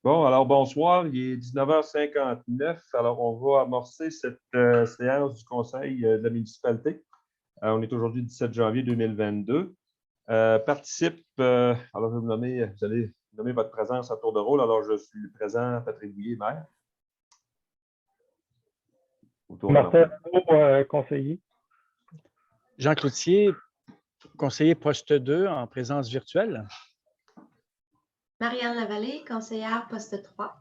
Bon, alors bonsoir, il est 19h59. Alors, on va amorcer cette séance du Conseil de la municipalité. On est aujourd'hui le 17 janvier 2022. Alors je vais vous allez nommer votre présence à tour de rôle. Alors, je suis le présent, Patrick Bouillet, maire. Martin Renaud, conseiller. Jean Cloutier, conseiller poste 2 en présence virtuelle. Marianne Lavallée, conseillère poste 3.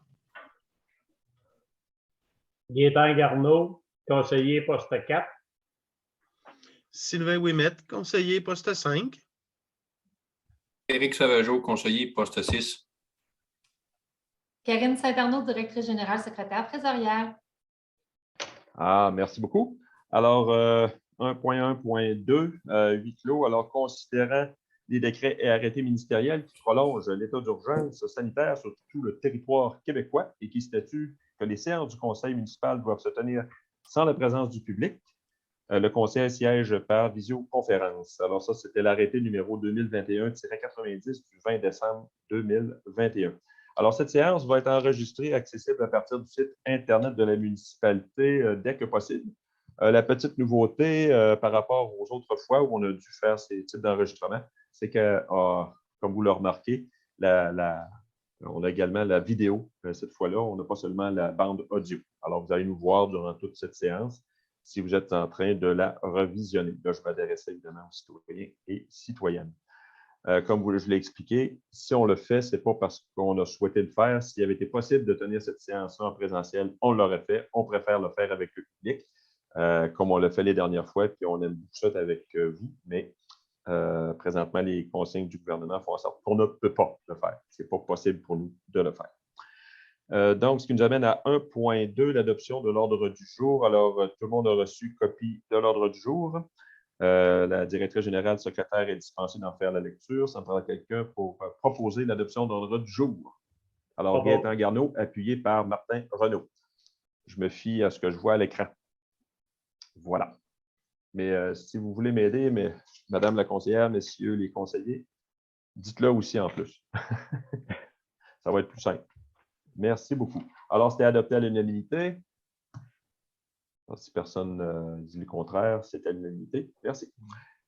Gaétan Garneau, conseiller poste 4. Sylvain Ouimet, conseiller poste 5. Éric Sauvageau, conseiller poste 6. Karine Saint-Arnaud, directrice générale, secrétaire trésorière. Ah, merci beaucoup. Alors, 1.1.2, huis clos. Alors, considérant les décrets et arrêtés ministériels qui prolongent l'état d'urgence sanitaire sur tout le territoire québécois et qui statuent que les séances du conseil municipal doivent se tenir sans la présence du public, le conseil siège par visioconférence. Alors ça, c'était l'arrêté numéro 2021-90 du 20 décembre 2021. Alors, cette séance va être enregistrée et accessible à partir du site Internet de la municipalité dès que possible. La petite nouveauté par rapport aux autres fois où on a dû faire ces types d'enregistrements, c'est que, comme vous le remarquez, on a également la vidéo. Cette fois-là, on n'a pas seulement la bande audio. Alors, vous allez nous voir durant toute cette séance si vous êtes en train de la revisionner. Là, je m'adresse évidemment aux citoyens et citoyennes. Comme je l'ai expliqué, si on le fait, ce n'est pas parce qu'on a souhaité le faire. S'il avait été possible de tenir cette séance-là en présentiel, on l'aurait fait. On préfère le faire avec le public, comme on l'a fait les dernières fois, puis on aime beaucoup ça avec vous, mais présentement, les consignes du gouvernement font en sorte qu'on ne peut pas le faire. Ce n'est pas possible pour nous de le faire. Donc, ce qui nous amène à 1.2, l'adoption de l'ordre du jour. Alors, tout le monde a reçu copie de l'ordre du jour. La directrice générale secrétaire est dispensée d'en faire la lecture. Ça me prendra quelqu'un pour proposer l'adoption de l'ordre du jour. Alors, Gaétan Garneau, appuyé par Martin Renaud. Je me fie à ce que je vois à l'écran. Voilà. Mais si vous voulez m'aider, Madame la conseillère, messieurs les conseillers, dites-le aussi en plus. Ça va être plus simple. Merci beaucoup. Alors, c'était adopté à l'unanimité. Si personne dit le contraire, c'est à l'unanimité. Merci.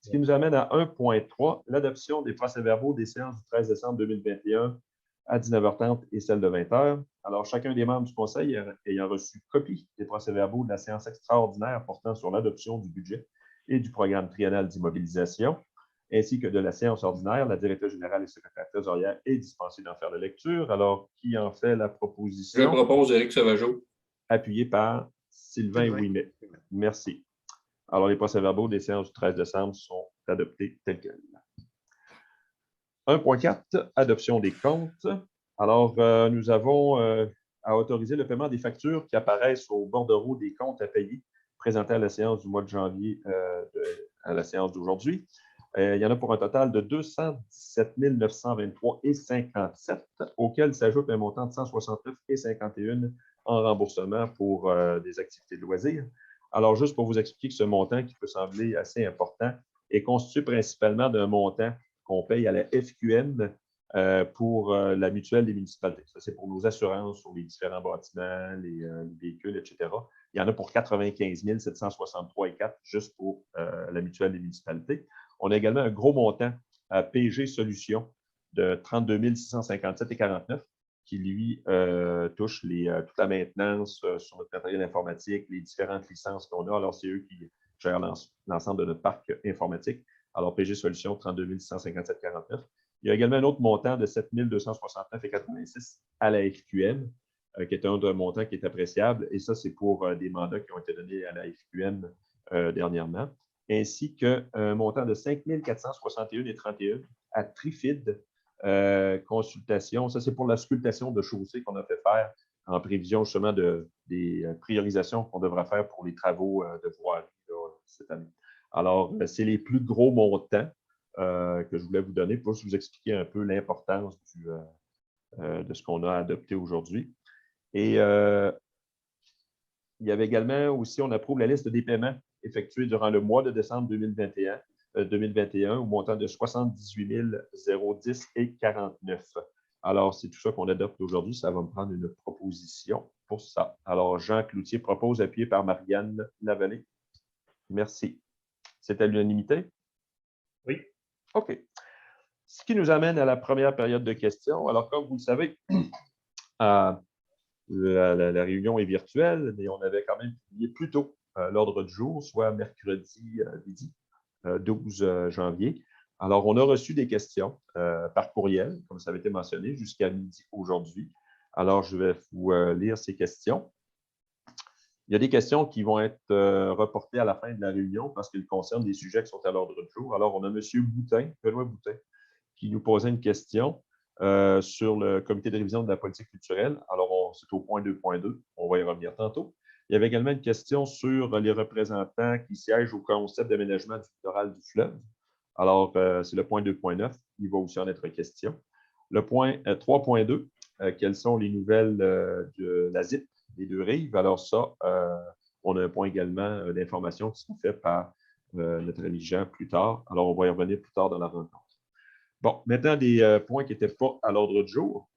Ce qui nous amène à 1.3, l'adoption des procès-verbaux des séances du 13 décembre 2021 à 19h30 et celle de 20h. Alors, chacun des membres du Conseil ayant reçu copie des procès-verbaux de la séance extraordinaire portant sur l'adoption du budget et du programme triennal d'immobilisation, ainsi que de la séance ordinaire, la directrice générale et secrétaire trésorière est dispensée d'en faire la lecture. Alors, qui en fait la proposition? Je propose Éric Sauvageau. Appuyé par Sylvain Ouimet. Merci. Alors, les procès-verbaux des séances du 13 décembre sont adoptés tels quels. 1.4, adoption des comptes. Alors, nous avons à autoriser le paiement des factures qui apparaissent au bordereau des comptes à payer présentés à la séance du mois de janvier, à la séance d'aujourd'hui. Il y en a pour un total de 217 923,57, auquel s'ajoute un montant de 169,51 en remboursement pour des activités de loisirs. Alors, juste pour vous expliquer que ce montant, qui peut sembler assez important, est constitué principalement d'un montant qu'on paye à la FQM pour la mutuelle des municipalités. Ça, c'est pour nos assurances sur les différents bâtiments, les véhicules, etc. Il y en a pour 95 763,4 juste pour la mutuelle des municipalités. On a également un gros montant à PG Solutions de 32 657,49 qui, lui, touche toute la maintenance sur notre matériel informatique, les différentes licences qu'on a. Alors, c'est eux qui gèrent l'ensemble de notre parc informatique. Alors, PG Solutions, 32 657,49. Il y a également un autre montant de 7 269,86 à la FQM, qui est un montant qui est appréciable. Et ça, c'est pour des mandats qui ont été donnés à la FQM dernièrement, ainsi qu'un montant de 5 461,31 à Trifid consultation. Ça, c'est pour la sculptation de chaussées qu'on a fait faire en prévision justement des priorisations qu'on devra faire pour les travaux de voirie cette année. Alors, c'est les plus gros montants que je voulais vous donner pour vous expliquer un peu l'importance de ce qu'on a adopté aujourd'hui. Et il y avait également aussi, on approuve la liste des paiements effectués durant le mois de décembre 2021 au montant de 78 010,49. Alors, c'est tout ça qu'on adopte aujourd'hui. Ça va me prendre une proposition pour ça. Alors, Jean Cloutier propose, appuyé par Marianne Lavallée. Merci. C'est à l'unanimité? Oui. OK. Ce qui nous amène à la première période de questions. Alors, comme vous le savez, la réunion est virtuelle, mais on avait quand même publié plus tôt l'ordre du jour, soit mercredi midi, 12 janvier. Alors, on a reçu des questions par courriel, comme ça avait été mentionné, jusqu'à midi aujourd'hui. Alors, je vais vous lire ces questions. Il y a des questions qui vont être reportées à la fin de la réunion parce qu'elles concernent des sujets qui sont à l'ordre du jour. Alors, on a M. Boutin, Benoît Boutin, qui nous posait une question sur le comité de révision de la politique culturelle. Alors, c'est au point 2.2. On va y revenir tantôt. Il y avait également une question sur les représentants qui siègent au concept d'aménagement du littoral du fleuve. Alors, c'est le point 2.9. Il va aussi en être question. Le point 3.2, quelles sont les nouvelles de la ZIP des deux rives? Alors, ça, on a un point également d'information qui sera fait par notre ami Jean plus tard. Alors, on va y revenir plus tard dans la rencontre. Bon, maintenant, des points qui n'étaient pas à l'ordre du jour.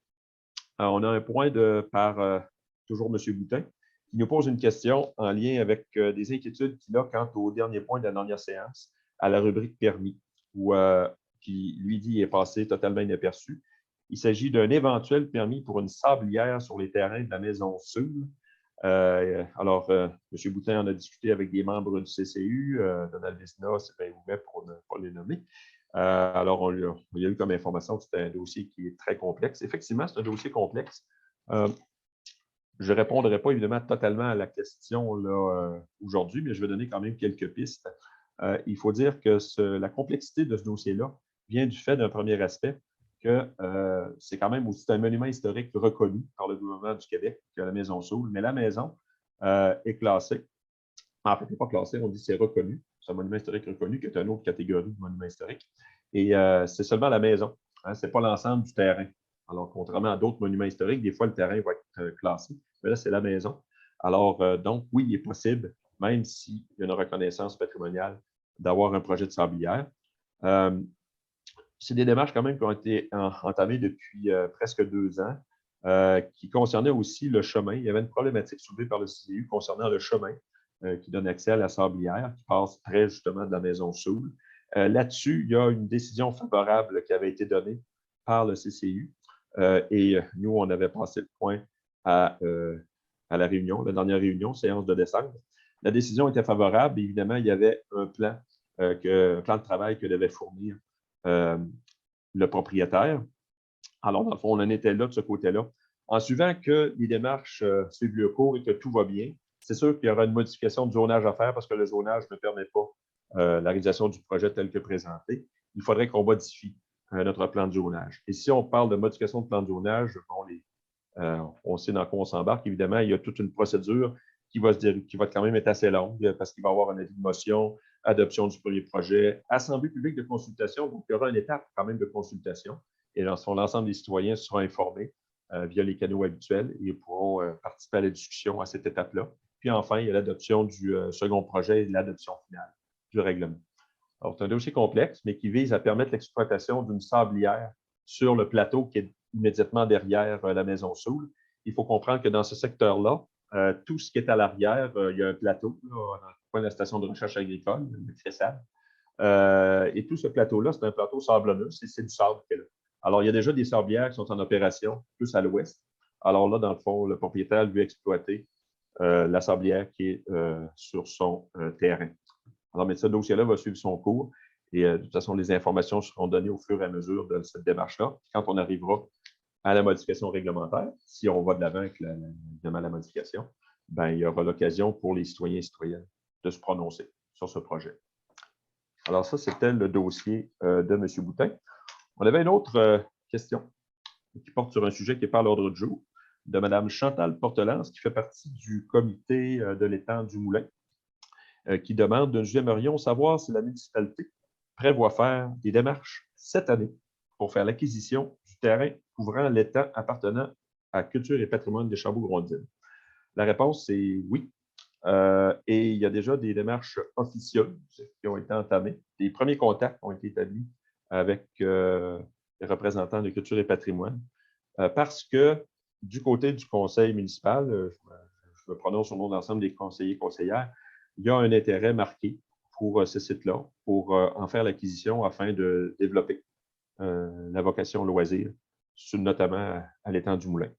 On a un point par toujours M. Boutin, qui nous pose une question en lien avec des inquiétudes qu'il a quant au dernier point de la dernière séance, à la rubrique permis, qui, lui dit, est passé totalement inaperçu. Il s'agit d'un éventuel permis pour une sablière sur les terrains de la Maison Sud. Alors, M. Boutin en a discuté avec des membres du CCU, Donald Vézina, Sylvain Ouimet, pour ne pas les nommer. Alors, on y a eu comme information que c'était un dossier qui est très complexe. Effectivement, c'est un dossier complexe. Je ne répondrai pas évidemment totalement à la question aujourd'hui, mais je vais donner quand même quelques pistes. Il faut dire que la complexité de ce dossier-là vient du fait d'un premier aspect que c'est quand même aussi un monument historique reconnu par le gouvernement du Québec, que la Maison Soule, mais la maison est classée. En fait, elle n'est pas classée, on dit que c'est reconnu. C'est un monument historique reconnu, qui est une autre catégorie de monument historique. Et c'est seulement la maison. Hein, ce n'est pas l'ensemble du terrain. Alors, contrairement à d'autres monuments historiques, des fois, le terrain va être classé. Mais là, c'est la maison. Alors, donc, oui, il est possible, même s'il y a une reconnaissance patrimoniale, d'avoir un projet de sablière. C'est des démarches quand même qui ont été entamées depuis presque 2 ans, qui concernaient aussi le chemin. Il y avait une problématique soulevée par le CCU concernant le chemin qui donne accès à la sablière, qui passe près justement de la Maison Soule. Là-dessus, il y a une décision favorable qui avait été donnée par le CCU. Et nous, on avait passé le point à la réunion, la dernière réunion, séance de décembre. La décision était favorable. Évidemment, il y avait un plan de travail que devait fournir le propriétaire. Alors, dans le fond, on en était là de ce côté-là. En suivant que les démarches suivent le cours et que tout va bien, c'est sûr qu'il y aura une modification de zonage à faire parce que le zonage ne permet pas la réalisation du projet tel que présenté. Il faudrait qu'on modifie notre plan de zonage. Et si on parle de modification de plan de zonage, on sait dans quoi on s'embarque. Évidemment, il y a toute une procédure qui va quand même être assez longue parce qu'il va y avoir un avis de motion, adoption du premier projet, assemblée publique de consultation. Donc, il y aura une étape quand même de consultation. Et l'ensemble des citoyens seront informés via les canaux habituels et pourront participer à la discussion à cette étape-là. Puis enfin, il y a l'adoption du second projet et l'adoption finale du règlement. Alors, c'est un dossier complexe, mais qui vise à permettre l'exploitation d'une sablière sur le plateau qui est immédiatement derrière la Maison Soule. Il faut comprendre que dans ce secteur-là, tout ce qui est à l'arrière, il y a un plateau, là, dans le coin de la station de recherche agricole, le Cressal. Et tout ce plateau-là, c'est un plateau sablonneux, c'est du sable qui est là. Alors, il y a déjà des sablières qui sont en opération, plus à l'ouest. Alors là, dans le fond, le propriétaire veut exploiter la sablière qui est sur son terrain. Alors, mais ce dossier-là va suivre son cours et de toute façon, les informations seront données au fur et à mesure de cette démarche-là. Quand on arrivera à la modification réglementaire, si on va de l'avant avec évidemment la modification, ben, il y aura l'occasion pour les citoyens et citoyennes de se prononcer sur ce projet. Alors, ça, c'était le dossier de M. Boutin. On avait une autre question qui porte sur un sujet qui n'est pas à l'ordre du jour, de Mme Chantal Portelance, qui fait partie du comité de l'étang du Moulin, qui demande: nous aimerions savoir si la municipalité prévoit faire des démarches cette année pour faire l'acquisition du terrain couvrant l'étang appartenant à Culture et patrimoine des Chambaud-Grondines. La réponse, c'est oui. Et il y a déjà des démarches officieuses qui ont été entamées. Les premiers contacts ont été établis avec les représentants de Culture et patrimoine. parce que du côté du conseil municipal, je me prononce au nom de l'ensemble des conseillers et conseillères, il y a un intérêt marqué pour ce site-là, pour en faire l'acquisition afin de développer la vocation loisir, notamment à l'étang du Moulin.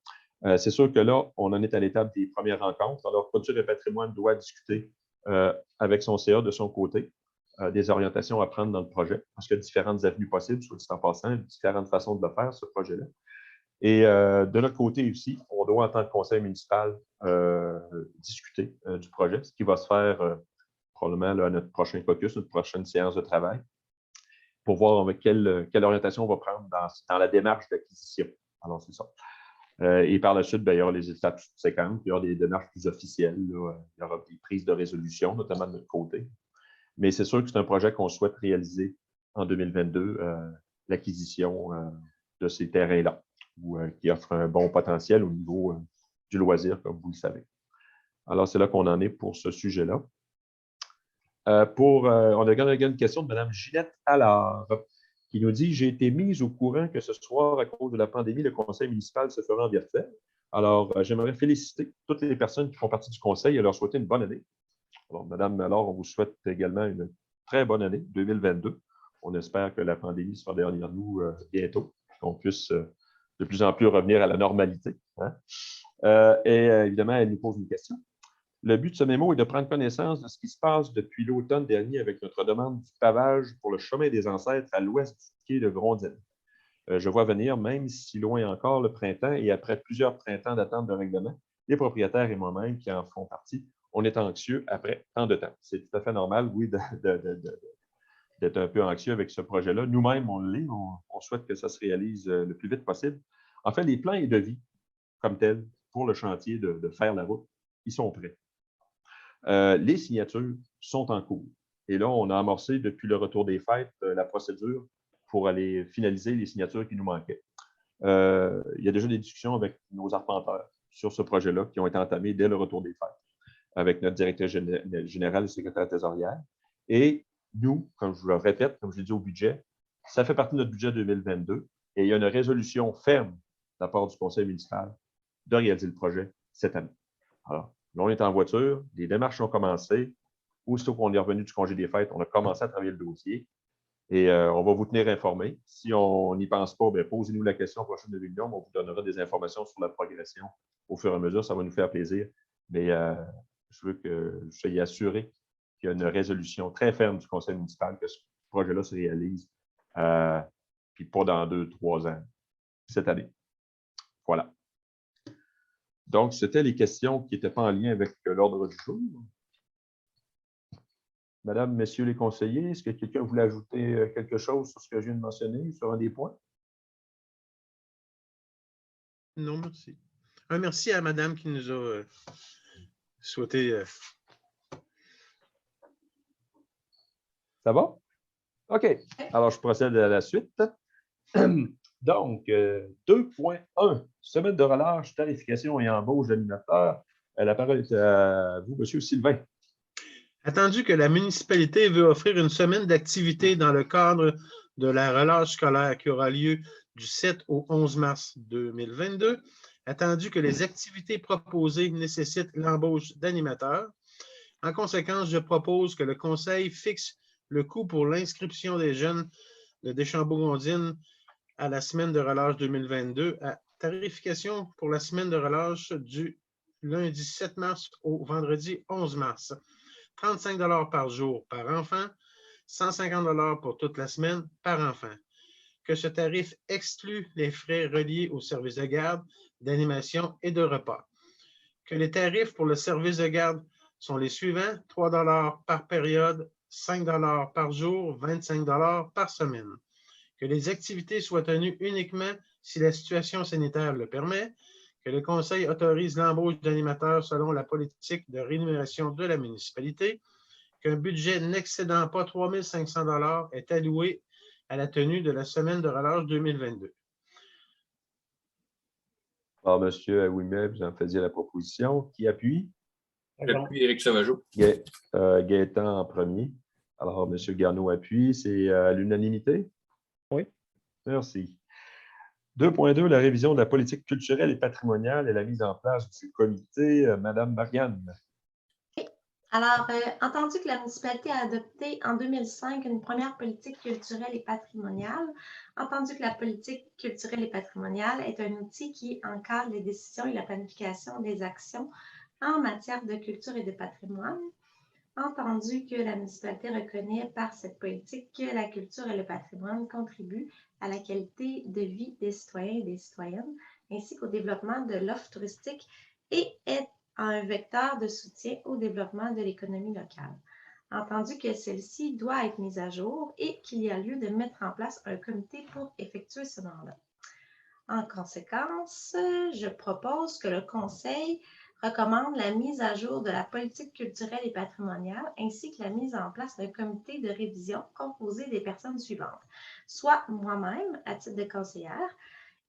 C'est sûr que là, on en est à l'étape des premières rencontres. Alors, Culture et patrimoine doit discuter avec son CA de son côté des orientations à prendre dans le projet, parce qu'il y a différentes avenues possibles, soit dit en passant, différentes façons de le faire, ce projet-là. Et de notre côté aussi, on doit, en tant que conseil municipal, discuter du projet, ce qui va se faire probablement là, à notre prochain caucus, notre prochaine séance de travail, pour voir avec quelle orientation on va prendre dans la démarche d'acquisition. Alors, c'est ça. Et par la suite, bien, il y aura les étapes subséquentes, il y aura des démarches plus officielles, là. Il y aura des prises de résolution, notamment de notre côté. Mais c'est sûr que c'est un projet qu'on souhaite réaliser en 2022, l'acquisition de ces terrains-là, qui offrent un bon potentiel au niveau du loisir, comme vous le savez. Alors, c'est là qu'on en est pour ce sujet-là. On a également une question de Mme Ginette Allard, qui nous dit « J'ai été mise au courant que ce soir, à cause de la pandémie, le conseil municipal se fera en virtuel. Alors, j'aimerais féliciter toutes les personnes qui font partie du conseil et leur souhaiter une bonne année. Alors, Mme Allard, on vous souhaite également une très bonne année 2022. On espère que la pandémie sera derrière nous bientôt, qu'on puisse de plus en plus revenir à la normalité. Hein? Évidemment, elle nous pose une question. Le but de ce mémo est de prendre connaissance de ce qui se passe depuis l'automne dernier avec notre demande du pavage pour le chemin des ancêtres à l'ouest du quai de Grondines. Je vois venir, même si loin encore, le printemps et après plusieurs printemps d'attente de règlement, les propriétaires et moi-même qui en font partie, on est anxieux après tant de temps. C'est tout à fait normal, oui, d'être un peu anxieux avec ce projet-là. Nous-mêmes, on l'est, on souhaite que ça se réalise le plus vite possible. En fait, les plans et devis, comme tels, pour le chantier de faire la route, ils sont prêts. Les signatures sont en cours. Et là, on a amorcé depuis le retour des fêtes la procédure pour aller finaliser les signatures qui nous manquaient. Il y a déjà des discussions avec nos arpenteurs sur ce projet-là qui ont été entamées dès le retour des fêtes avec notre directeur général et secrétaire trésorière. Et nous, comme je vous le répète, comme je l'ai dit au budget, ça fait partie de notre budget 2022 et il y a une résolution ferme de la part du conseil municipal de réaliser le projet cette année. Alors, là, on est en voiture, les démarches ont commencé. Aussitôt qu'on est revenu du congé des fêtes, on a commencé à travailler le dossier et on va vous tenir informés. Si on n'y pense pas, posez-nous la question à la prochaine réunion. On vous donnera des informations sur la progression au fur et à mesure. Ça va nous faire plaisir. Mais je veux que vous soyez assurés qu'il y a une résolution très ferme du conseil municipal que ce projet-là se réalise, puis pas dans 2-3 ans, cette année. Voilà. Donc, c'était les questions qui n'étaient pas en lien avec l'ordre du jour. Madame, messieurs les conseillers, est-ce que quelqu'un voulait ajouter quelque chose sur ce que je viens de mentionner, sur un des points? Non, merci. Un merci à madame qui nous a souhaité. Ça va? OK. Alors, je procède à la suite. Donc, 2.1, semaine de relâche, tarification et embauche d'animateurs. La parole est à vous, M. Sylvain. Attendu que la municipalité veut offrir une semaine d'activité dans le cadre de la relâche scolaire qui aura lieu du 7 au 11 mars 2022, attendu que les activités proposées nécessitent l'embauche d'animateurs, en conséquence, je propose que le Conseil fixe le coût pour l'inscription des jeunes de Deschambault-Gondine à la semaine de relâche 2022 à tarification pour la semaine de relâche du lundi 7 mars au vendredi 11 mars. 35 $ par jour par enfant, 150 $ pour toute la semaine par enfant. Que ce tarif exclut les frais reliés au service de garde, d'animation et de repas. Que les tarifs pour le service de garde sont les suivants: 3 $ par période, 5 $ par jour, 25 $ par semaine. Que les activités soient tenues uniquement si la situation sanitaire le permet, que le Conseil autorise l'embauche d'animateurs selon la politique de rémunération de la municipalité, qu'un budget n'excédant pas 3 500 $ est alloué à la tenue de la semaine de relâche 2022. Alors, M. Ouimet, vous en faisiez la proposition. Qui appuie? J'appuie Éric Sauvageau. Gaétan en premier. Alors, M. Garneau appuie. C'est à l'unanimité? Oui. Merci. 2.2, la révision de la politique culturelle et patrimoniale et la mise en place du comité. Madame Marianne. Alors, entendu que la municipalité a adopté en 2005 une première politique culturelle et patrimoniale, entendu que la politique culturelle et patrimoniale est un outil qui encadre les décisions et la planification des actions en matière de culture et de patrimoine, entendu que la municipalité reconnaît par cette politique que la culture et le patrimoine contribuent à la qualité de vie des citoyens et des citoyennes, ainsi qu'au développement de l'offre touristique et est un vecteur de soutien au développement de l'économie locale. Entendu que celle-ci doit être mise à jour et qu'il y a lieu de mettre en place un comité pour effectuer ce mandat. En conséquence, je propose que le Conseil recommande la mise à jour de la politique culturelle et patrimoniale ainsi que la mise en place d'un comité de révision composé des personnes suivantes, soit moi-même à titre de conseillère,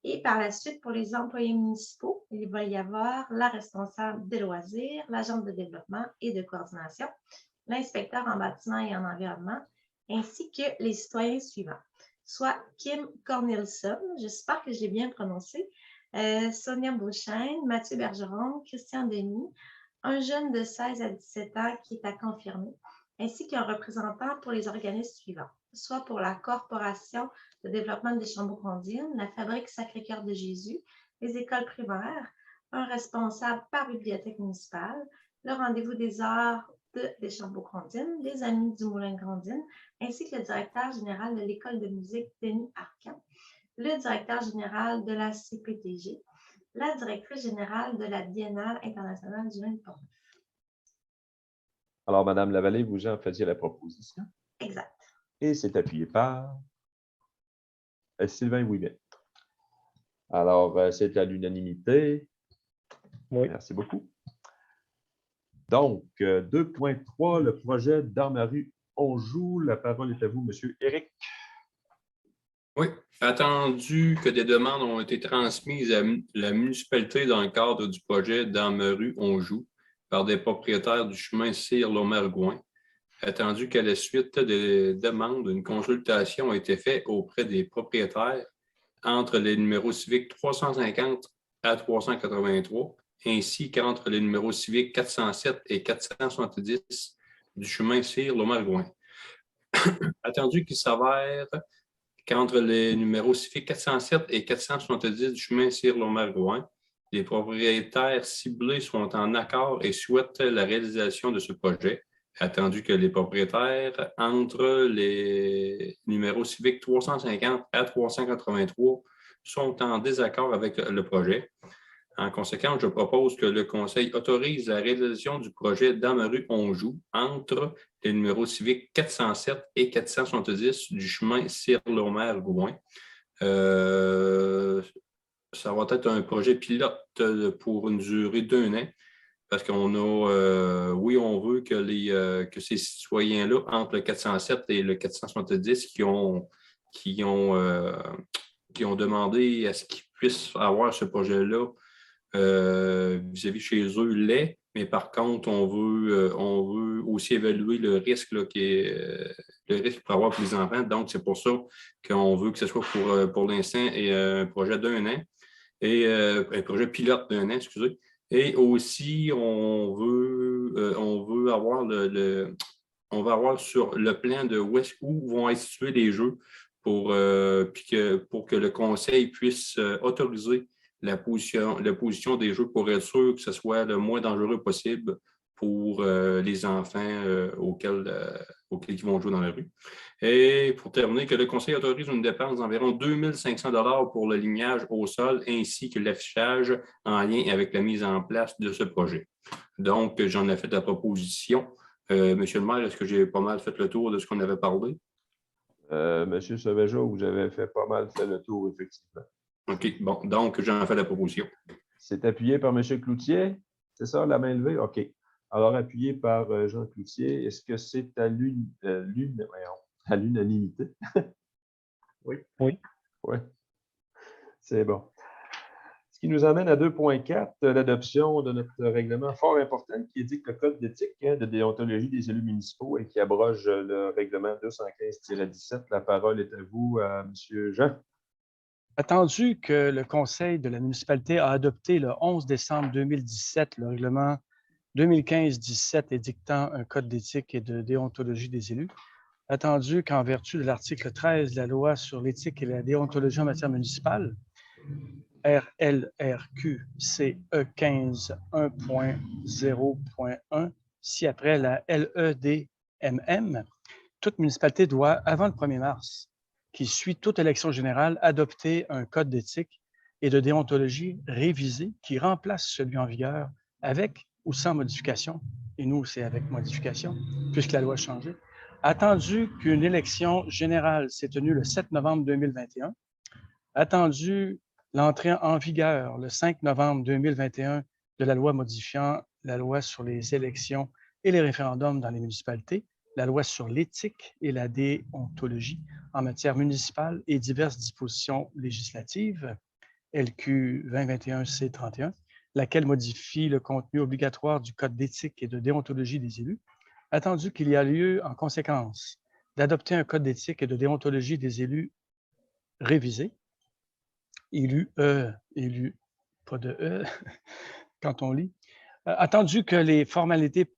et par la suite, pour les employés municipaux, il va y avoir la responsable des loisirs, l'agente de développement et de coordination, l'inspecteur en bâtiment et en environnement, ainsi que les citoyens suivants, soit Kim Cornelson, j'espère que j'ai bien prononcé, Sonia Beauchesne, Mathieu Bergeron, Christian Denis, un jeune de 16 à 17 ans qui est à confirmer, ainsi qu'un représentant pour les organismes suivants, soit pour la Corporation de développement des Chambon-Grondines, la Fabrique Sacré-Cœur de Jésus, les écoles primaires, un responsable par bibliothèque municipale, le rendez-vous des arts des Chambon-Grondines, les Amis du Moulin-Grondines, ainsi que le directeur général de l'école de musique, Denis Arcan, le directeur général de la CPTG, la directrice générale de la Biennale internationale du vin de Portneuf. Alors, Madame Lavallée, vous en faisiez la proposition. Exact. Et c'est appuyé par Sylvain Ouimet. Alors, c'est à l'unanimité. Oui. Merci beaucoup. Donc, 2.3, le projet dans ma rue, on joue. La parole est à vous, M. Éric. Oui, attendu que des demandes ont été transmises à la municipalité dans le cadre du projet dans ma rue, on joue, par des propriétaires du chemin Cyr-Lomergouin. Attendu qu'à la suite des demandes, une consultation a été faite auprès des propriétaires entre les numéros civiques 350 à 383, ainsi qu'entre les numéros civiques 407 et 470 du chemin Cyr-Lomergouin. Attendu qu'il s'avère qu'entre les numéros civiques 407 et 470 du chemin Cyr-Lomergouin, les propriétaires ciblés sont en accord et souhaitent la réalisation de ce projet, attendu que les propriétaires entre les numéros civiques 350 à 383 sont en désaccord avec le projet. En conséquence, je propose que le Conseil autorise la réalisation du projet dans ma rue on joue entre les numéros civiques 407 et 470 du chemin Cyr-Lomergouin. Ça va être un projet pilote pour une durée d'1 an parce qu'on a, oui, on veut que ces citoyens-là, entre le 407 et le 470, qui ont demandé à ce qu'ils puissent avoir ce projet-là vis-à-vis chez eux, l'est, mais par contre, on veut aussi évaluer le risque là, le risque qu'il peut avoir pour les enfants. Donc, c'est pour ça qu'on veut que ce soit pour l'instant un projet d'1 an et un projet pilote d'1 an, excusez. Et aussi, on veut avoir on va avoir sur le plan de où vont être situés les jeux pour que le conseil puisse autoriser la position des jeux pour être sûr que ce soit le moins dangereux possible pour les enfants auxquels ils vont jouer dans la rue. Et pour terminer, que le Conseil autorise une dépense d'environ 2 500 $ pour le lignage au sol ainsi que l'affichage en lien avec la mise en place de ce projet. Donc, j'en ai fait la proposition. Monsieur le maire, est-ce que j'ai pas mal fait le tour de ce qu'on avait parlé? Monsieur Sauvageau, vous avez pas mal fait le tour, effectivement. OK, bon, donc j'en fais la proposition. C'est appuyé par M. Cloutier? C'est ça, la main levée? OK. Alors, appuyé par Jean Cloutier, est-ce que c'est à l'unanimité? Oui. Oui. C'est bon. Ce qui nous amène à 2.4, l'adoption de notre règlement fort important qui édicte le code d'éthique de déontologie des élus municipaux et qui abroge le règlement 215-17. La parole est à vous, M. Jean. Attendu que le Conseil de la municipalité a adopté le 11 décembre 2017 le règlement 2015-17 édictant un code d'éthique et de déontologie des élus, attendu qu'en vertu de l'article 13 de la loi sur l'éthique et la déontologie en matière municipale, RLRQCE 15 1.0.1, ci-après la LEDMM, toute municipalité doit, avant le 1er mars, qui suit toute élection générale, adopter un code d'éthique et de déontologie révisé qui remplace celui en vigueur avec ou sans modification. Et nous, c'est avec modification, puisque la loi a changé. Attendu qu'une élection générale s'est tenue le 7 novembre 2021, attendu l'entrée en vigueur le 5 novembre 2021 de la loi modifiant la loi sur les élections et les référendums dans les municipalités, la loi sur l'éthique et la déontologie en matière municipale et diverses dispositions législatives, LQ 2021-C31, laquelle modifie le contenu obligatoire du Code d'éthique et de déontologie des élus, attendu qu'il y a lieu, en conséquence, d'adopter un Code d'éthique et de déontologie des élus révisé, élu, pas de E, quand on lit, attendu que les formalités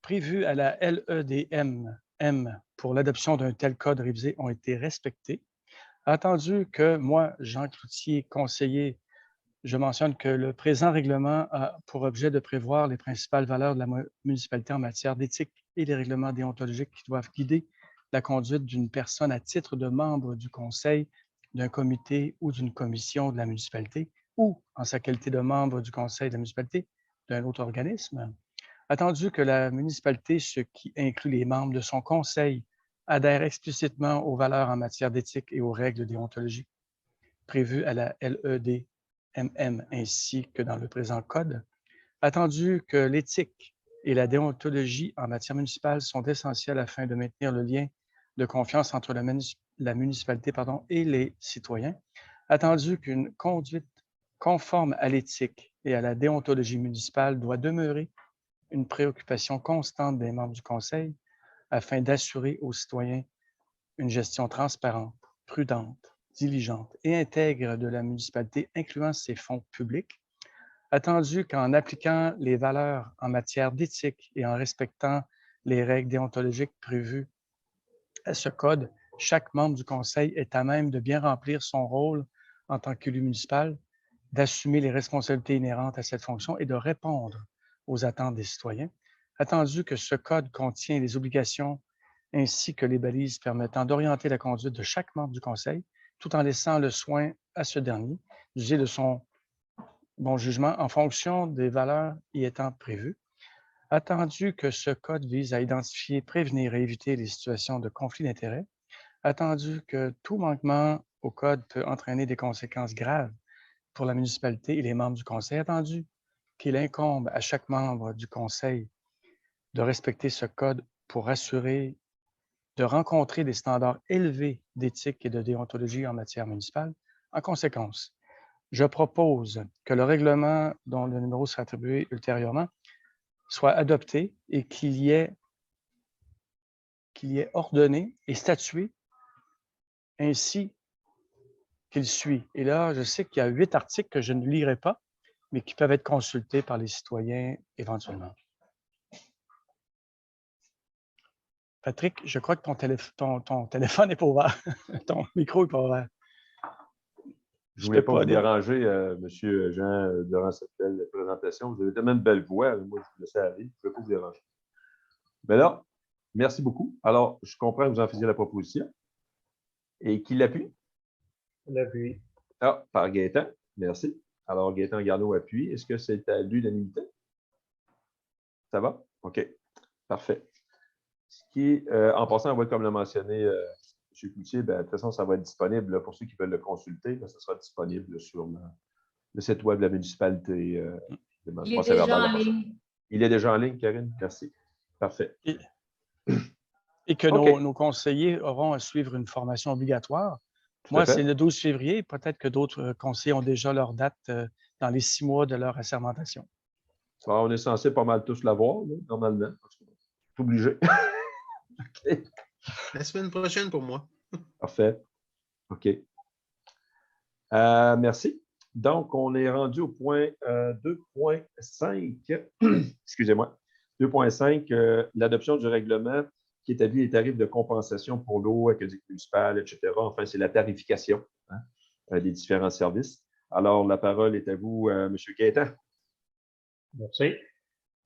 prévues à la LEDMM pour l'adoption d'un tel code révisé ont été respectées, attendu que moi, Jean Cloutier, conseiller, je mentionne que le présent règlement a pour objet de prévoir les principales valeurs de la municipalité en matière d'éthique et les règlements déontologiques qui doivent guider la conduite d'une personne à titre de membre du conseil, d'un comité ou d'une commission de la municipalité ou en sa qualité de membre du conseil de la municipalité d'un autre organisme. Attendu que la municipalité, ce qui inclut les membres de son conseil, adhère explicitement aux valeurs en matière d'éthique et aux règles déontologiques prévues à la LEDMM ainsi que dans le présent code, attendu que l'éthique et la déontologie en matière municipale sont essentielles afin de maintenir le lien de confiance entre la municipalité et les citoyens, attendu qu'une conduite conforme à l'éthique et à la déontologie municipale doit demeurer une préoccupation constante des membres du Conseil afin d'assurer aux citoyens une gestion transparente, prudente, diligente et intègre de la municipalité, incluant ses fonds publics, attendu qu'en appliquant les valeurs en matière d'éthique et en respectant les règles déontologiques prévues à ce code, chaque membre du Conseil est à même de bien remplir son rôle en tant qu'élu municipal, d'assumer les responsabilités inhérentes à cette fonction et de répondre aux attentes des citoyens, attendu que ce code contient les obligations ainsi que les balises permettant d'orienter la conduite de chaque membre du Conseil, tout en laissant le soin à ce dernier d'user de son bon jugement en fonction des valeurs y étant prévues, attendu que ce code vise à identifier, prévenir et éviter les situations de conflit d'intérêts, attendu que tout manquement au code peut entraîner des conséquences graves pour la municipalité et les membres du Conseil, attendu qu'il incombe à chaque membre du Conseil de respecter ce code pour assurer de rencontrer des standards élevés d'éthique et de déontologie en matière municipale. En conséquence, je propose que le règlement dont le numéro sera attribué ultérieurement soit adopté et qu'il y ait ordonné et statué ainsi qu'il suit. Et là, je sais qu'il y a 8 articles que je ne lirai pas, mais qui peuvent être consultés par les citoyens éventuellement. Patrick, je crois que ton téléphone n'est pas ouvert. Ton micro n'est pas ouvert. Je ne voulais pas vous déranger, M. Jean, durant cette belle présentation. Vous avez tellement de belles voix. Moi, je vous laissais aller. Je ne voulais pas vous déranger. Mais là, merci beaucoup. Alors, je comprends que vous en faisiez la proposition. Et qui l'appuie? L'appui. Ah, par Gaétan. Merci. Alors, Gaétan Garneau appuie. Est-ce que c'est à l'unanimité? Ça va? OK. Parfait. Ce qui est, en passant, comme l'a mentionné M. Cloutier, de toute façon, ça va être disponible là, pour ceux qui veulent le consulter. Là, ça sera disponible sur le site web de la municipalité. Il est déjà en ligne. Il est déjà en ligne, Karine? Merci. Parfait. Et que nos conseillers auront à suivre une formation obligatoire. Moi, c'est le 12 février. Peut-être que d'autres conseillers ont déjà leur date dans les 6 mois de leur assermentation. Alors, on est censé pas mal tous l'avoir, normalement. C'est obligé. OK. La semaine prochaine pour moi. Parfait. OK. Merci. Donc, on est rendu au point 2.5. Excusez-moi. 2.5, l'adoption du règlement qui établit les tarifs de compensation pour l'eau, aqueduc municipal, etc. Enfin, c'est la tarification des différents services. Alors, la parole est à vous, M. Gaétan. Merci.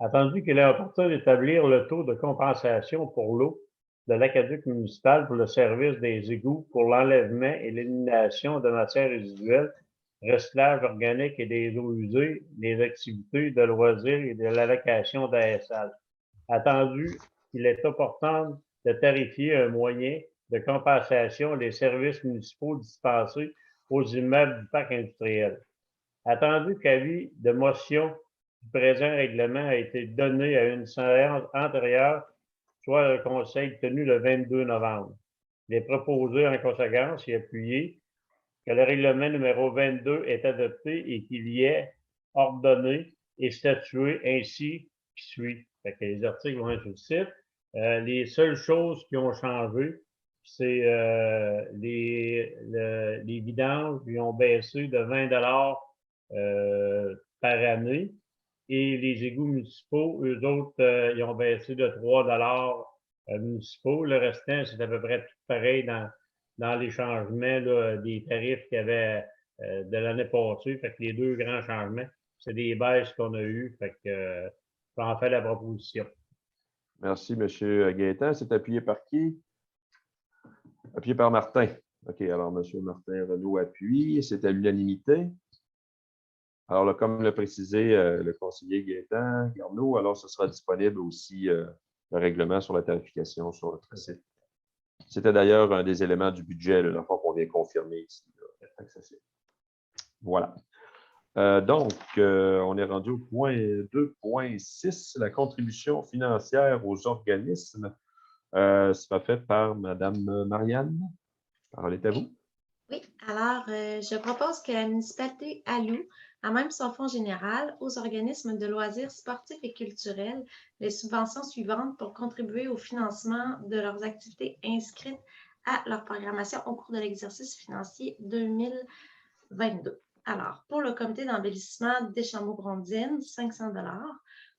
Attendu qu'il est opportun d'établir le taux de compensation pour l'eau de l'aqueduc municipal pour le service des égouts pour l'enlèvement et l'élimination de matières résiduelles, recyclage organique et des eaux usées, des activités de loisirs et de l'allocation d'ASL. Attendu qu'il est opportun de tarifier un moyen de compensation des services municipaux dispensés aux immeubles du parc industriel. Attendu qu'avis de motion du présent règlement a été donné à une séance antérieure, soit le Conseil tenu le 22 novembre. Il est proposé en conséquence et appuyé que le règlement numéro 22 est adopté et qu'il y ait ordonné et statué ainsi qui suit. Fait que les articles vont être sur le site. Les seules choses qui ont changé, c'est les vidanges qui ont baissé de 20 par année et les égouts municipaux, eux autres, ils ont baissé de 3 municipaux. Le restant, c'est à peu près tout pareil dans les changements là, des tarifs qu'il y avait de l'année passée. Fait que les deux grands changements, c'est des baisses qu'on a eues. Fait que j'en fais la proposition. Merci, M. Gaétan. C'est appuyé par qui? Appuyé par Martin. OK, alors M. Martin Renaud appuie. C'est à l'unanimité. Alors, là, comme l'a précisé le conseiller Gaétan Garneau, alors ce sera disponible aussi le règlement sur la tarification sur notre site. C'était d'ailleurs un des éléments du budget, la fois qu'on vient confirmer ici. Voilà. Donc, on est rendu au point 2.6, la contribution financière aux organismes. Sera fait par Mme Marianne. La parole est à vous. Oui, alors je propose que la municipalité alloue à même son fonds général aux organismes de loisirs sportifs et culturels les subventions suivantes pour contribuer au financement de leurs activités inscrites à leur programmation au cours de l'exercice financier 2022. Alors, pour le comité d'embellissement Deschambault-Grondines, 500 $.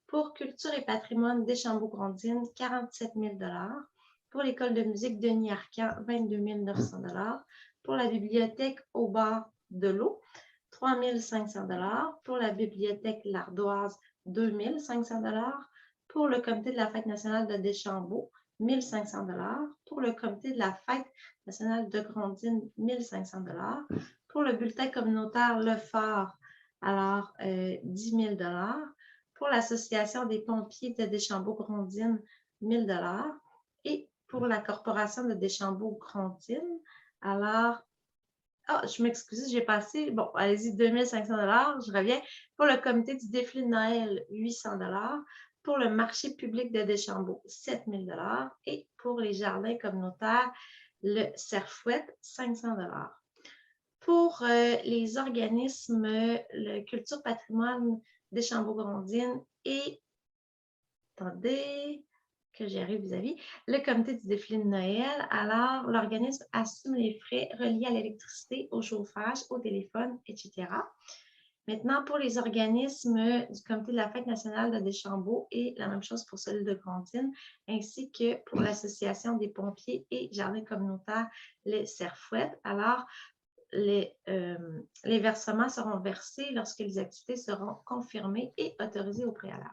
Pour culture et patrimoine Deschambault-Grondines, 47 000 $. Pour l'école de musique Denis Arcand, 22 900 $. Pour la bibliothèque au bord de l'eau, 3 500 $. Pour la bibliothèque L'Ardoise, 2 500 $. Pour le comité de la fête nationale de Deschambault, 1 500 $. Pour le comité de la fête nationale de Grondines, 1 500 $. Pour le bulletin communautaire Le Phare, alors 10 000 $. Pour l'association des pompiers de Deschambault-Grondines, 1 000 $. Et pour la corporation de Deschambault-Grondines, alors, je m'excuse, j'ai passé, bon, allez-y, 2 500 $, je reviens. Pour le comité du défilé de Noël, 800 $. Pour le marché public de Deschambault, 7 000 $. Et pour les jardins communautaires, le Cerfouette, 500 $. Pour les organismes, le Culture Patrimoine Deschambault-Grondines et, attendez, que j'y arrive vis-à-vis, le comité du défilé de Noël, alors l'organisme assume les frais reliés à l'électricité, au chauffage, au téléphone, etc. Maintenant, pour les organismes du comité de la fête nationale de Deschambault et la même chose pour celui de Grondines, ainsi que pour l'association des pompiers et jardins communautaires, les Cerfouettes. Alors, les versements seront versés lorsque les activités seront confirmées et autorisées au préalable.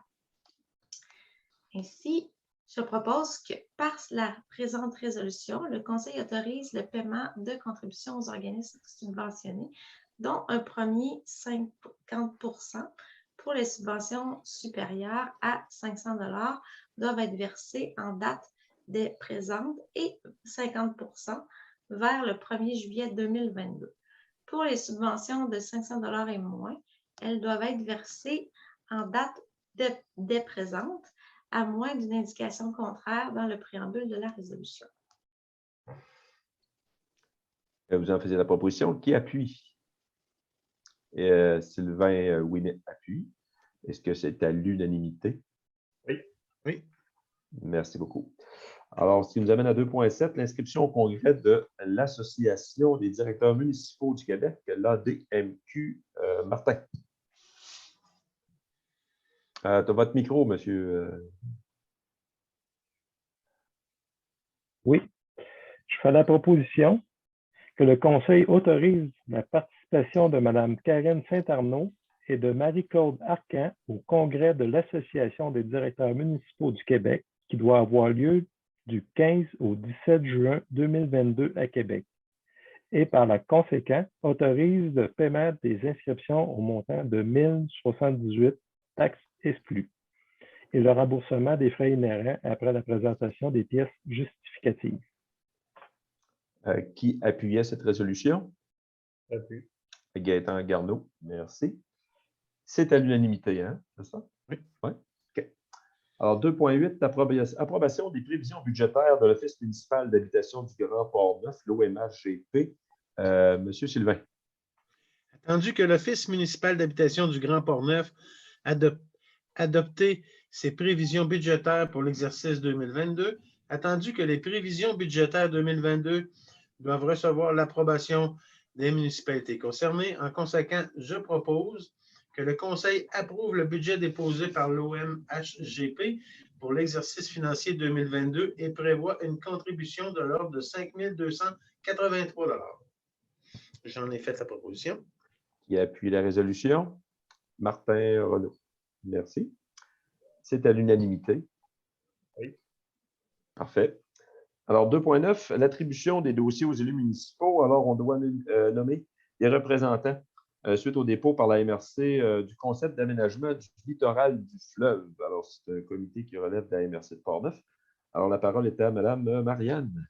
Ainsi, je propose que par la présente résolution, le Conseil autorise le paiement de contributions aux organismes subventionnés, dont un premier 50 % pour les subventions supérieures à 500 $ doivent être versées en date des présentes et 50 % vers le 1er juillet 2022. Pour les subventions de 500 $ et moins, elles doivent être versées en date des présentes, à moins d'une indication contraire dans le préambule de la résolution. Vous en faisiez la proposition. Qui appuie? Sylvain Ouimet appuie. Est-ce que c'est à l'unanimité? Oui. Oui. Merci beaucoup. Alors, ce qui nous amène à 2.7, l'inscription au congrès de l'Association des directeurs municipaux du Québec, l'ADMQ. Martin. Tu as votre micro, monsieur. Oui. Je fais la proposition que le Conseil autorise la participation de Mme Karen Saint-Arnaud et de Marie-Claude Arcan au congrès de l'Association des directeurs municipaux du Québec, qui doit avoir lieu du 15 au 17 juin 2022 à Québec, et par la conséquent autorise le paiement des inscriptions au montant de 1078 taxes exclues et le remboursement des frais inhérents après la présentation des pièces justificatives. Qui appuyait cette résolution? J'appuie. Gaëtan Garneau, merci. C'est à l'unanimité, hein? C'est ça? Oui. Ouais. OK. Alors, 2.8, approbation des prévisions budgétaires de l'Office municipal d'habitation du Grand Port-Neuf, l'OMHGP. Monsieur Sylvain. Attendu que l'Office municipal d'habitation du Grand Port-Neuf adopté ses prévisions budgétaires pour l'exercice 2022, attendu que les prévisions budgétaires 2022 doivent recevoir l'approbation des municipalités concernées. En conséquent, je propose que le Conseil approuve le budget déposé par l'OMHGP pour l'exercice financier 2022 et prévoit une contribution de l'ordre de 5 283 $. J'en ai fait la proposition. Qui appuie la résolution? Martin Renaud. Merci. C'est à l'unanimité. Oui. Parfait. Alors, 2.9, l'attribution des dossiers aux élus municipaux. Alors, on doit nommer des représentants suite au dépôt par la MRC du concept d'aménagement du littoral du fleuve. Alors, c'est un comité qui relève de la MRC de Port-Neuf. Alors, la parole est à Mme Marianne.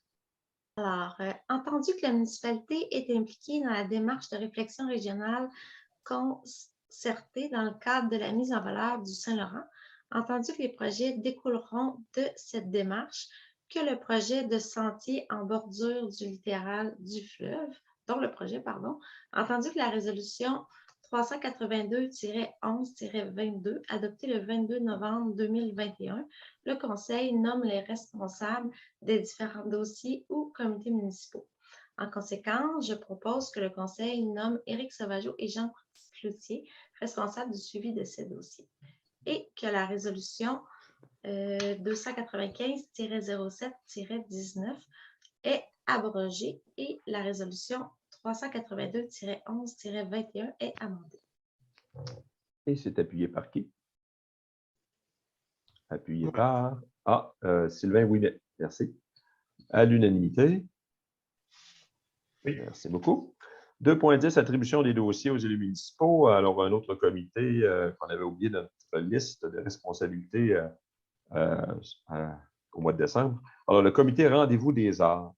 Alors, entendu que la municipalité est impliquée dans la démarche de réflexion régionale concertée dans le cadre de la mise en valeur du Saint-Laurent, entendu que les projets découleront de cette démarche, que le projet de sentier en bordure du littoral du fleuve, entendu que la résolution 382-11-22, adoptée le 22 novembre 2021, le Conseil nomme les responsables des différents dossiers ou comités municipaux. En conséquence, je propose que le Conseil nomme Éric Sauvageau et Jean Cloutier, responsables du suivi de ces dossiers, et que la résolution 295-07-19 est abrogée et la résolution 382-11-21 est amendée. Et c'est appuyé par qui? Appuyé par Sylvain Ouimet. Merci. À l'unanimité. Oui. Merci beaucoup. 2.10, attribution des dossiers aux élus municipaux. Alors, un autre comité qu'on avait oublié dans notre liste de responsabilités au mois de décembre. Alors, le comité Rendez-vous des arts.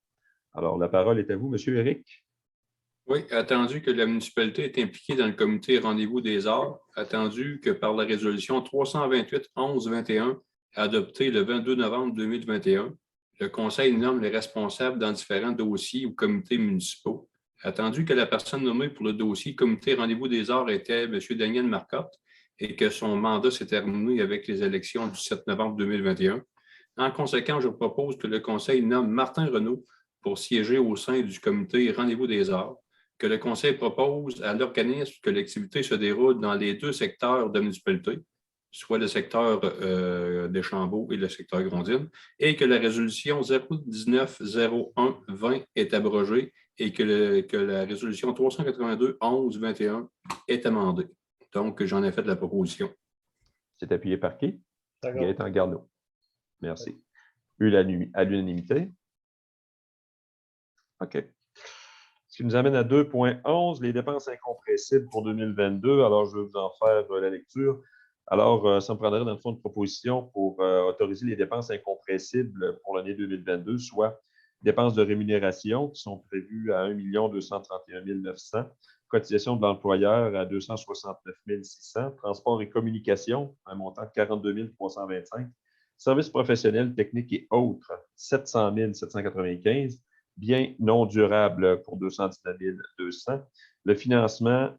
Alors, la parole est à vous, M. Éric. Oui, attendu que la municipalité est impliquée dans le comité Rendez-vous des arts, attendu que par la résolution 328-11-21, adoptée le 22 novembre 2021, le Conseil nomme les responsables dans différents dossiers ou comités municipaux, attendu que la personne nommée pour le dossier comité Rendez-vous des arts était M. Daniel Marcotte et que son mandat s'est terminé avec les élections du 7 novembre 2021. En conséquence, je propose que le Conseil nomme Martin Renaud pour siéger au sein du comité Rendez-vous des arts, que le Conseil propose à l'organisme que l'activité se déroule dans les deux secteurs de municipalité, soit le secteur d'Échambault et le secteur Grondines, et que la résolution 019-01-20 est abrogée et que la résolution 382-11-21 est amendée. Donc, j'en ai fait la proposition. C'est appuyé par qui? D'accord. Gaëtan Garneau. Merci. À l'unanimité. OK. Ce qui nous amène à 2.11, les dépenses incompressibles pour 2022. Alors, je vais vous en faire la lecture. Alors, ça me prendrait dans le fond une proposition pour autoriser les dépenses incompressibles pour l'année 2022, soit dépenses de rémunération qui sont prévues à 1 231 900, cotisation de l'employeur à 269 600, transport et communication, un montant de 42 325, services professionnels, techniques et autres, 700 795, biens non durables pour 219 200, le financement,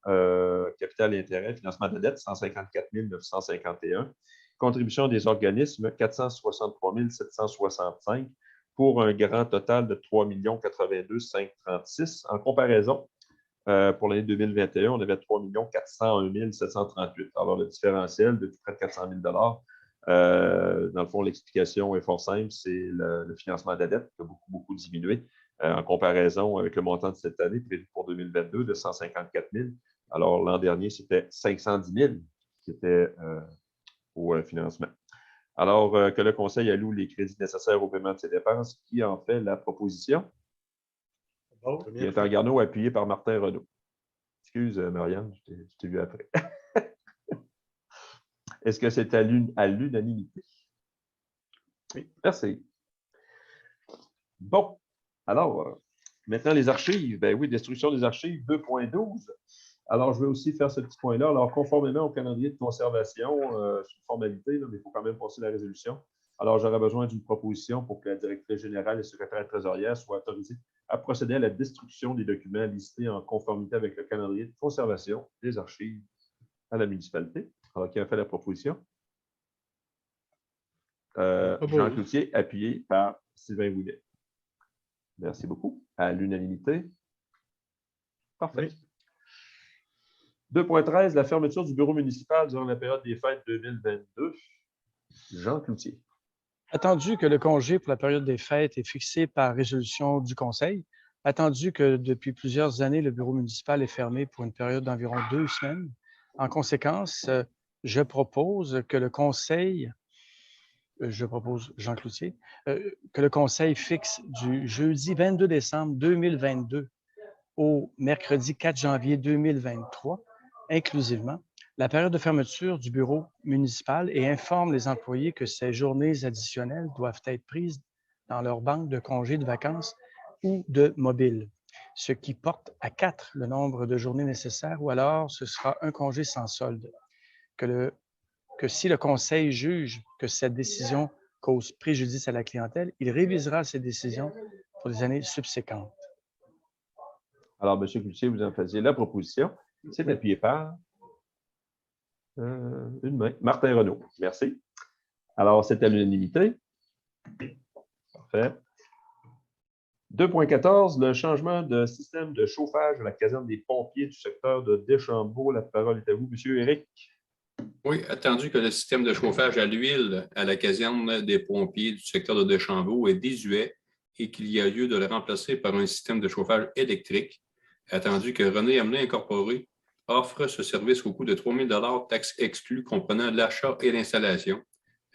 capital et intérêt, financement de dette, 154 951, contribution des organismes, 463 765, pour un grand total de 3 82 536. En comparaison, pour l'année 2021, on avait 3 401 738. Alors, le différentiel de près de 400 000 dans le fond, l'explication est fort simple, c'est le financement de la dette qui a beaucoup diminué en comparaison avec le montant de cette année prévu pour 2022 de 154 000. Alors, l'an dernier, c'était 510 000 qui était au financement. Alors, que le Conseil alloue les crédits nécessaires au paiement de ces dépenses, qui en fait la proposition? Gaëtan Garneau, appuyé par Martin Renaud. Excuse, Marianne, je t'ai vu après. Est-ce que c'est à l'unanimité? Oui, merci. Bon, alors, maintenant les archives. Ben oui, destruction des archives 2.12. Alors, je vais aussi faire ce petit point-là. Alors, conformément au calendrier de conservation, c'est une formalité, là, mais il faut quand même passer la résolution. Alors, j'aurais besoin d'une proposition pour que la directrice générale et secrétaire trésorière soient autorisées à procéder à la destruction des documents listés en conformité avec le calendrier de conservation des archives à la municipalité. Alors, qui a fait la proposition? Jean Cloutier, appuyé par Sylvain Ouimet. Merci beaucoup. À l'unanimité. Parfait. Oui. 2.13, la fermeture du bureau municipal durant la période des fêtes 2022. Jean Cloutier. Attendu que le congé pour la période des fêtes est fixé par résolution du Conseil, attendu que depuis plusieurs années, le bureau municipal est fermé pour une période d'environ 2 semaines, en conséquence, je propose que le Conseil, Jean Cloutier, que le Conseil fixe du jeudi 22 décembre 2022 au mercredi 4 janvier 2023, inclusivement, la période de fermeture du bureau municipal et informe les employés que ces journées additionnelles doivent être prises dans leur banque de congés de vacances ou de mobile, ce qui porte à 4 le nombre de journées nécessaires ou alors ce sera un congé sans solde. Que si le Conseil juge que cette décision cause préjudice à la clientèle, il révisera ses décisions pour les années subséquentes. Alors, M. Cloutier, vous en faisiez la proposition. C'est appuyé par une main. Martin Renaud. Merci. Alors, c'est à l'unanimité. Parfait. 2.14, le changement de système de chauffage à la caserne des pompiers du secteur de Deschambault. La parole est à vous, M. Éric. Oui, attendu que le système de chauffage à l'huile à la caserne des pompiers du secteur de Deschambault est désuet et qu'il y a lieu de le remplacer par un système de chauffage électrique, attendu que René Hamelin Incorporé offre ce service au coût de 3 000 taxes exclues comprenant l'achat et l'installation,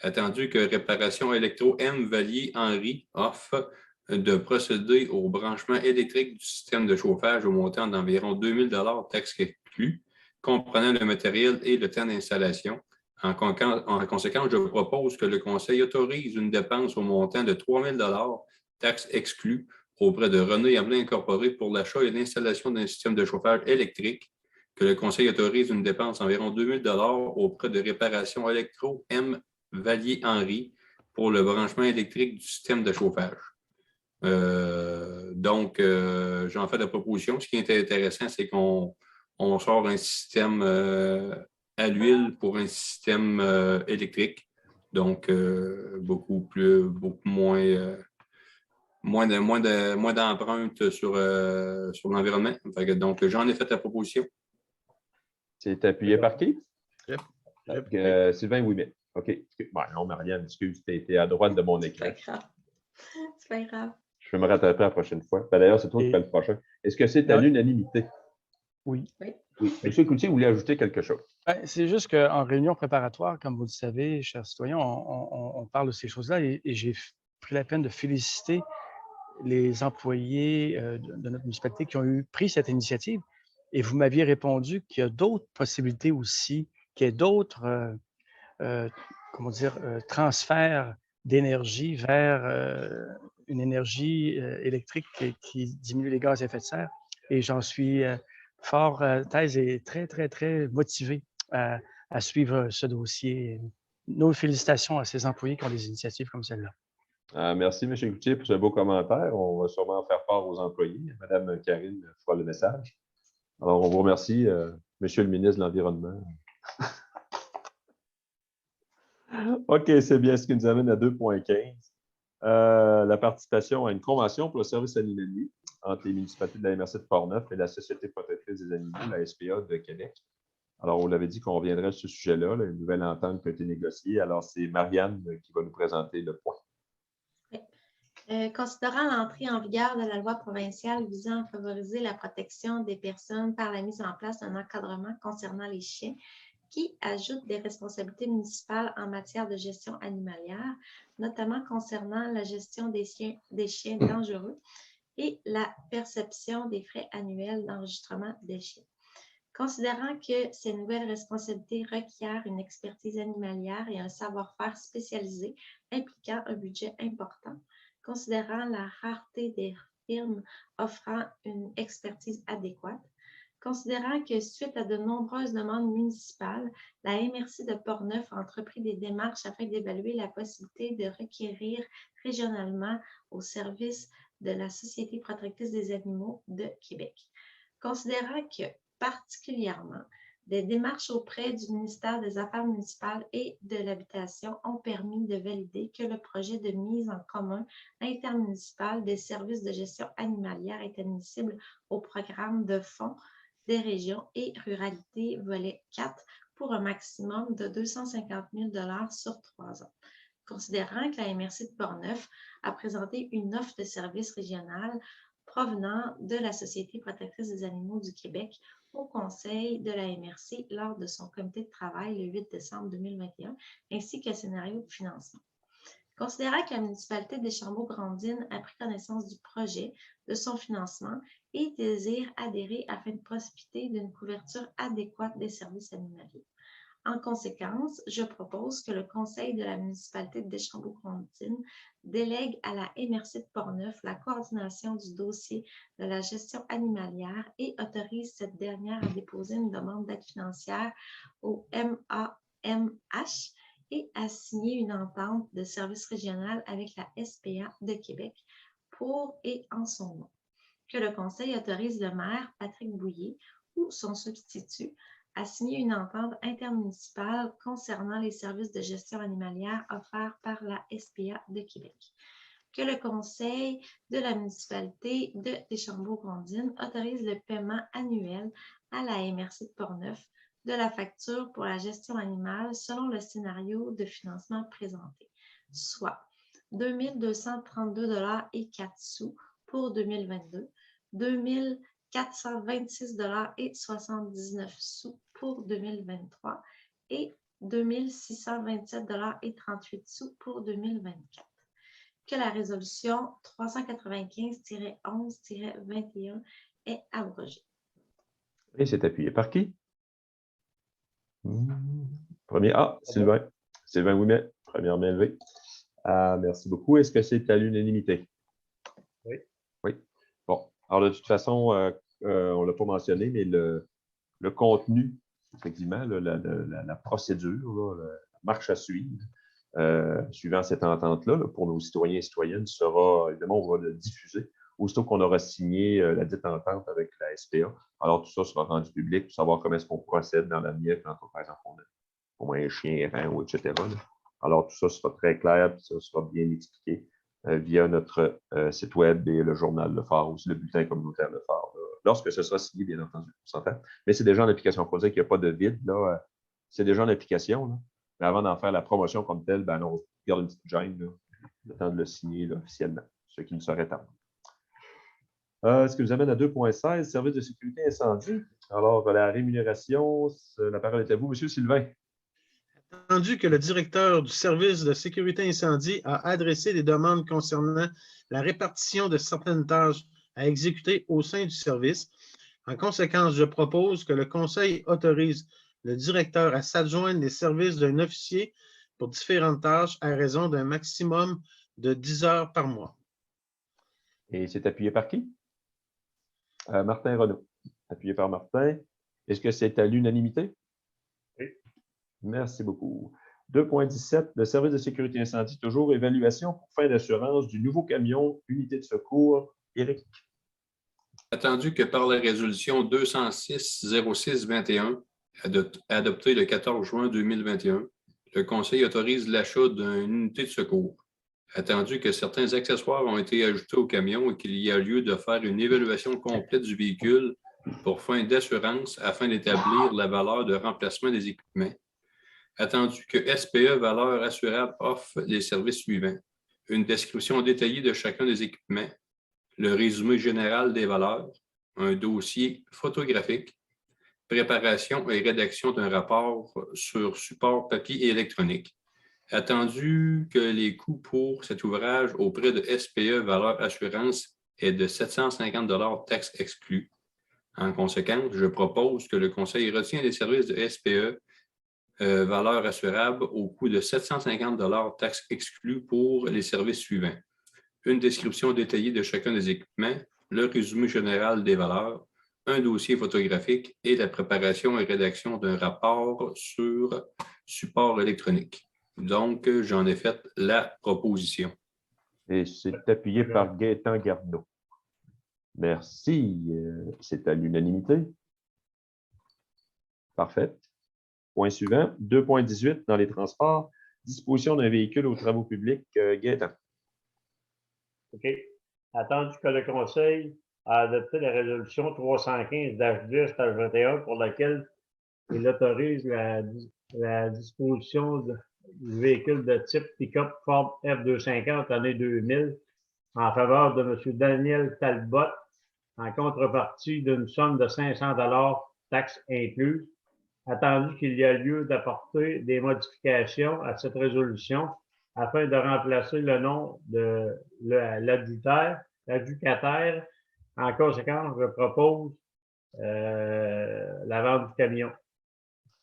attendu que Réparation Électro M. Vallier-Henry offre de procéder au branchement électrique du système de chauffage au montant d'environ 2 000 taxes exclues, comprenant le matériel et le temps d'installation. En conséquence, je propose que le Conseil autorise une dépense au montant de 3 000 taxes exclues auprès de René Hamelin Incorporé pour l'achat et l'installation d'un système de chauffage électrique, que le Conseil autorise une dépense d'environ 2 000 auprès de Réparation Électro M. Vallier-Henry pour le branchement électrique du système de chauffage. Donc, j'en fais la proposition. Ce qui est intéressant, c'est qu'on sort un système à l'huile pour un système électrique. Donc, beaucoup moins d'empreintes sur l'environnement. Donc, j'en ai fait la proposition. C'est appuyé par qui? Yep. Sylvain Ouimet. OK. Bon, non, Marianne, excuse, tu étais à droite de mon écran. C'est pas grave. C'est pas grave. Je vais me rattraper la prochaine fois. Ben, d'ailleurs, c'est toi qui fais le prochain. Est-ce que c'est à l'unanimité? Oui. Oui. M. Cloutier voulait ajouter quelque chose. C'est juste qu'en réunion préparatoire, comme vous le savez, chers citoyens, on parle de ces choses-là et j'ai pris la peine de féliciter les employés de notre municipalité qui ont pris cette initiative. Et vous m'aviez répondu qu'il y a d'autres possibilités aussi, qu'il y a d'autres transferts d'énergie vers une énergie électrique qui diminue les gaz à effet de serre. Et j'en suis fort thèse et très, très, très motivé à suivre ce dossier. Nos félicitations à ces employés qui ont des initiatives comme celle-là. Merci, M. Cloutier, pour ce beau commentaire. On va sûrement en faire part aux employés. Mme Karine fera le message. Alors, on vous remercie, Monsieur le ministre de l'Environnement. OK, c'est bien ce qui nous amène à 2.15. La participation à une convention pour le service animalier entre les municipalités de la MRC de Portneuf et la Société protectrice des animaux, la SPA de Québec. Alors, on l'avait dit qu'on reviendrait sur ce sujet-là, une nouvelle entente qui a été négociée. Alors, c'est Marianne qui va nous présenter le point. Considérant l'entrée en vigueur de la loi provinciale visant à favoriser la protection des personnes par la mise en place d'un encadrement concernant les chiens, qui ajoute des responsabilités municipales en matière de gestion animalière, notamment concernant la gestion des chiens dangereux et la perception des frais annuels d'enregistrement des chiens. Considérant que ces nouvelles responsabilités requièrent une expertise animalière et un savoir-faire spécialisé impliquant un budget important, considérant la rareté des firmes offrant une expertise adéquate, considérant que suite à de nombreuses demandes municipales, la MRC de Portneuf a entrepris des démarches afin d'évaluer la possibilité de requérir régionalement au service de la Société protectrice des animaux de Québec. Considérant que, particulièrement, des démarches auprès du ministère des Affaires municipales et de l'Habitation ont permis de valider que le projet de mise en commun intermunicipal des services de gestion animalière est admissible au programme de fonds des régions et ruralité volet 4 pour un maximum de 250 000 $ sur 3 ans. Considérant que la MRC de Portneuf a présenté une offre de service régional provenant de la Société protectrice des animaux du Québec au Conseil de la MRC lors de son comité de travail le 8 décembre 2021, ainsi qu'un scénario de financement. Considérant que la municipalité de Deschambault-Grondines a pris connaissance du projet, de son financement et désire adhérer afin de profiter d'une couverture adéquate des services animaliers. En conséquence, je propose que le Conseil de la municipalité de Deschambault-Grondines délègue à la MRC de Portneuf la coordination du dossier de la gestion animalière et autorise cette dernière à déposer une demande d'aide financière au MAMH et à signer une entente de service régional avec la SPA de Québec pour et en son nom. Que le Conseil autorise le maire, Patrick Bouillet, ou son substitut, à signer une entente intermunicipale concernant les services de gestion animalière offerts par la SPA de Québec. Que le Conseil de la municipalité de Deschambault-Grondines autorise le paiement annuel à la MRC de Portneuf de la facture pour la gestion animale selon le scénario de financement présenté, soit 2 232,04 $ pour 2022, 2 426,79 $ pour 2023 et 2 627,38 $ pour 2024. Que la résolution 395-11-21 est abrogée. Et c'est appuyé par qui? Premier A, Sylvain. Sylvain Ouimet, première main levée. Merci beaucoup. Est-ce que c'est à l'unanimité? Oui. Oui. Bon. Alors, de toute façon, on ne l'a pas mentionné, mais le contenu, effectivement, la procédure, la marche à suivre, suivant cette entente-là, pour nos citoyens et citoyennes, sera, évidemment, on va le diffuser aussitôt qu'on aura signé la dite entente avec la SPA. Alors, tout ça sera rendu public pour savoir comment est-ce qu'on procède dans l'avenir quand, par exemple, on a au moins un chien errant, ou etc. Alors, tout ça sera très clair, puis ça sera bien expliqué via notre site web et le journal Le Phare, aussi le bulletin communautaire Le Phare, lorsque ce sera signé, bien entendu, on s'entend. Mais c'est déjà en application. Il faut dire qu'il n'y a pas de vide, là. C'est déjà en application, là. Mais avant d'en faire la promotion comme telle, ben, on garde une petite gêne, là, le temps de le signer là, officiellement, ce qui nous serait tard. Ce qui nous amène à 2.16, service de sécurité incendie. Alors, la rémunération, la parole est à vous, M. Sylvain. Attendu que le directeur du service de sécurité incendie a adressé des demandes concernant la répartition de certaines tâches à exécuter au sein du service, en conséquence, je propose que le Conseil autorise le directeur à s'adjoindre les services d'un officier pour différentes tâches à raison d'un maximum de 10 heures par mois. Et c'est appuyé par qui? Martin Renaud. Appuyé par Martin. Est-ce que c'est à l'unanimité? Oui. Merci beaucoup. 2.17, le service de sécurité incendie, toujours évaluation pour fin d'assurance du nouveau camion unité de secours. Éric. Attendu que par la résolution 206-06-21, adoptée le 14 juin 2021, le Conseil autorise l'achat d'une unité de secours. Attendu que certains accessoires ont été ajoutés au camion et qu'il y a lieu de faire une évaluation complète du véhicule pour fin d'assurance afin d'établir la valeur de remplacement des équipements. Attendu que SPE Valeur Assurable offre les services suivants. Une description détaillée de chacun des équipements, le résumé général des valeurs, un dossier photographique, préparation et rédaction d'un rapport sur support papier et électronique. Attendu que les coûts pour cet ouvrage auprès de SPE Valeur Assurance est de 750 $ taxes exclues. En conséquence, je propose que le Conseil retient les services de SPE Valeur Assurable au coût de 750 $ taxes exclues pour les services suivants. Une description détaillée de chacun des équipements, le résumé général des valeurs, un dossier photographique et la préparation et rédaction d'un rapport sur support électronique. Donc, j'en ai fait la proposition. Et c'est appuyé par Gaétan Garneau. Merci. C'est à l'unanimité. Parfait. Point suivant, 2.18 dans les transports. Disposition d'un véhicule aux travaux publics. Gaétan. OK. Attendu que le Conseil a adopté la résolution 315-10-21 pour laquelle il autorise la disposition du véhicule de type pick-up Ford F-250 année 2000 en faveur de M. Daniel Talbot en contrepartie d'une somme de 500 $ taxes incluses, attendu qu'il y a lieu d'apporter des modifications à cette résolution afin de remplacer le nom de l'adjudicataire. En conséquence, je propose la vente du camion.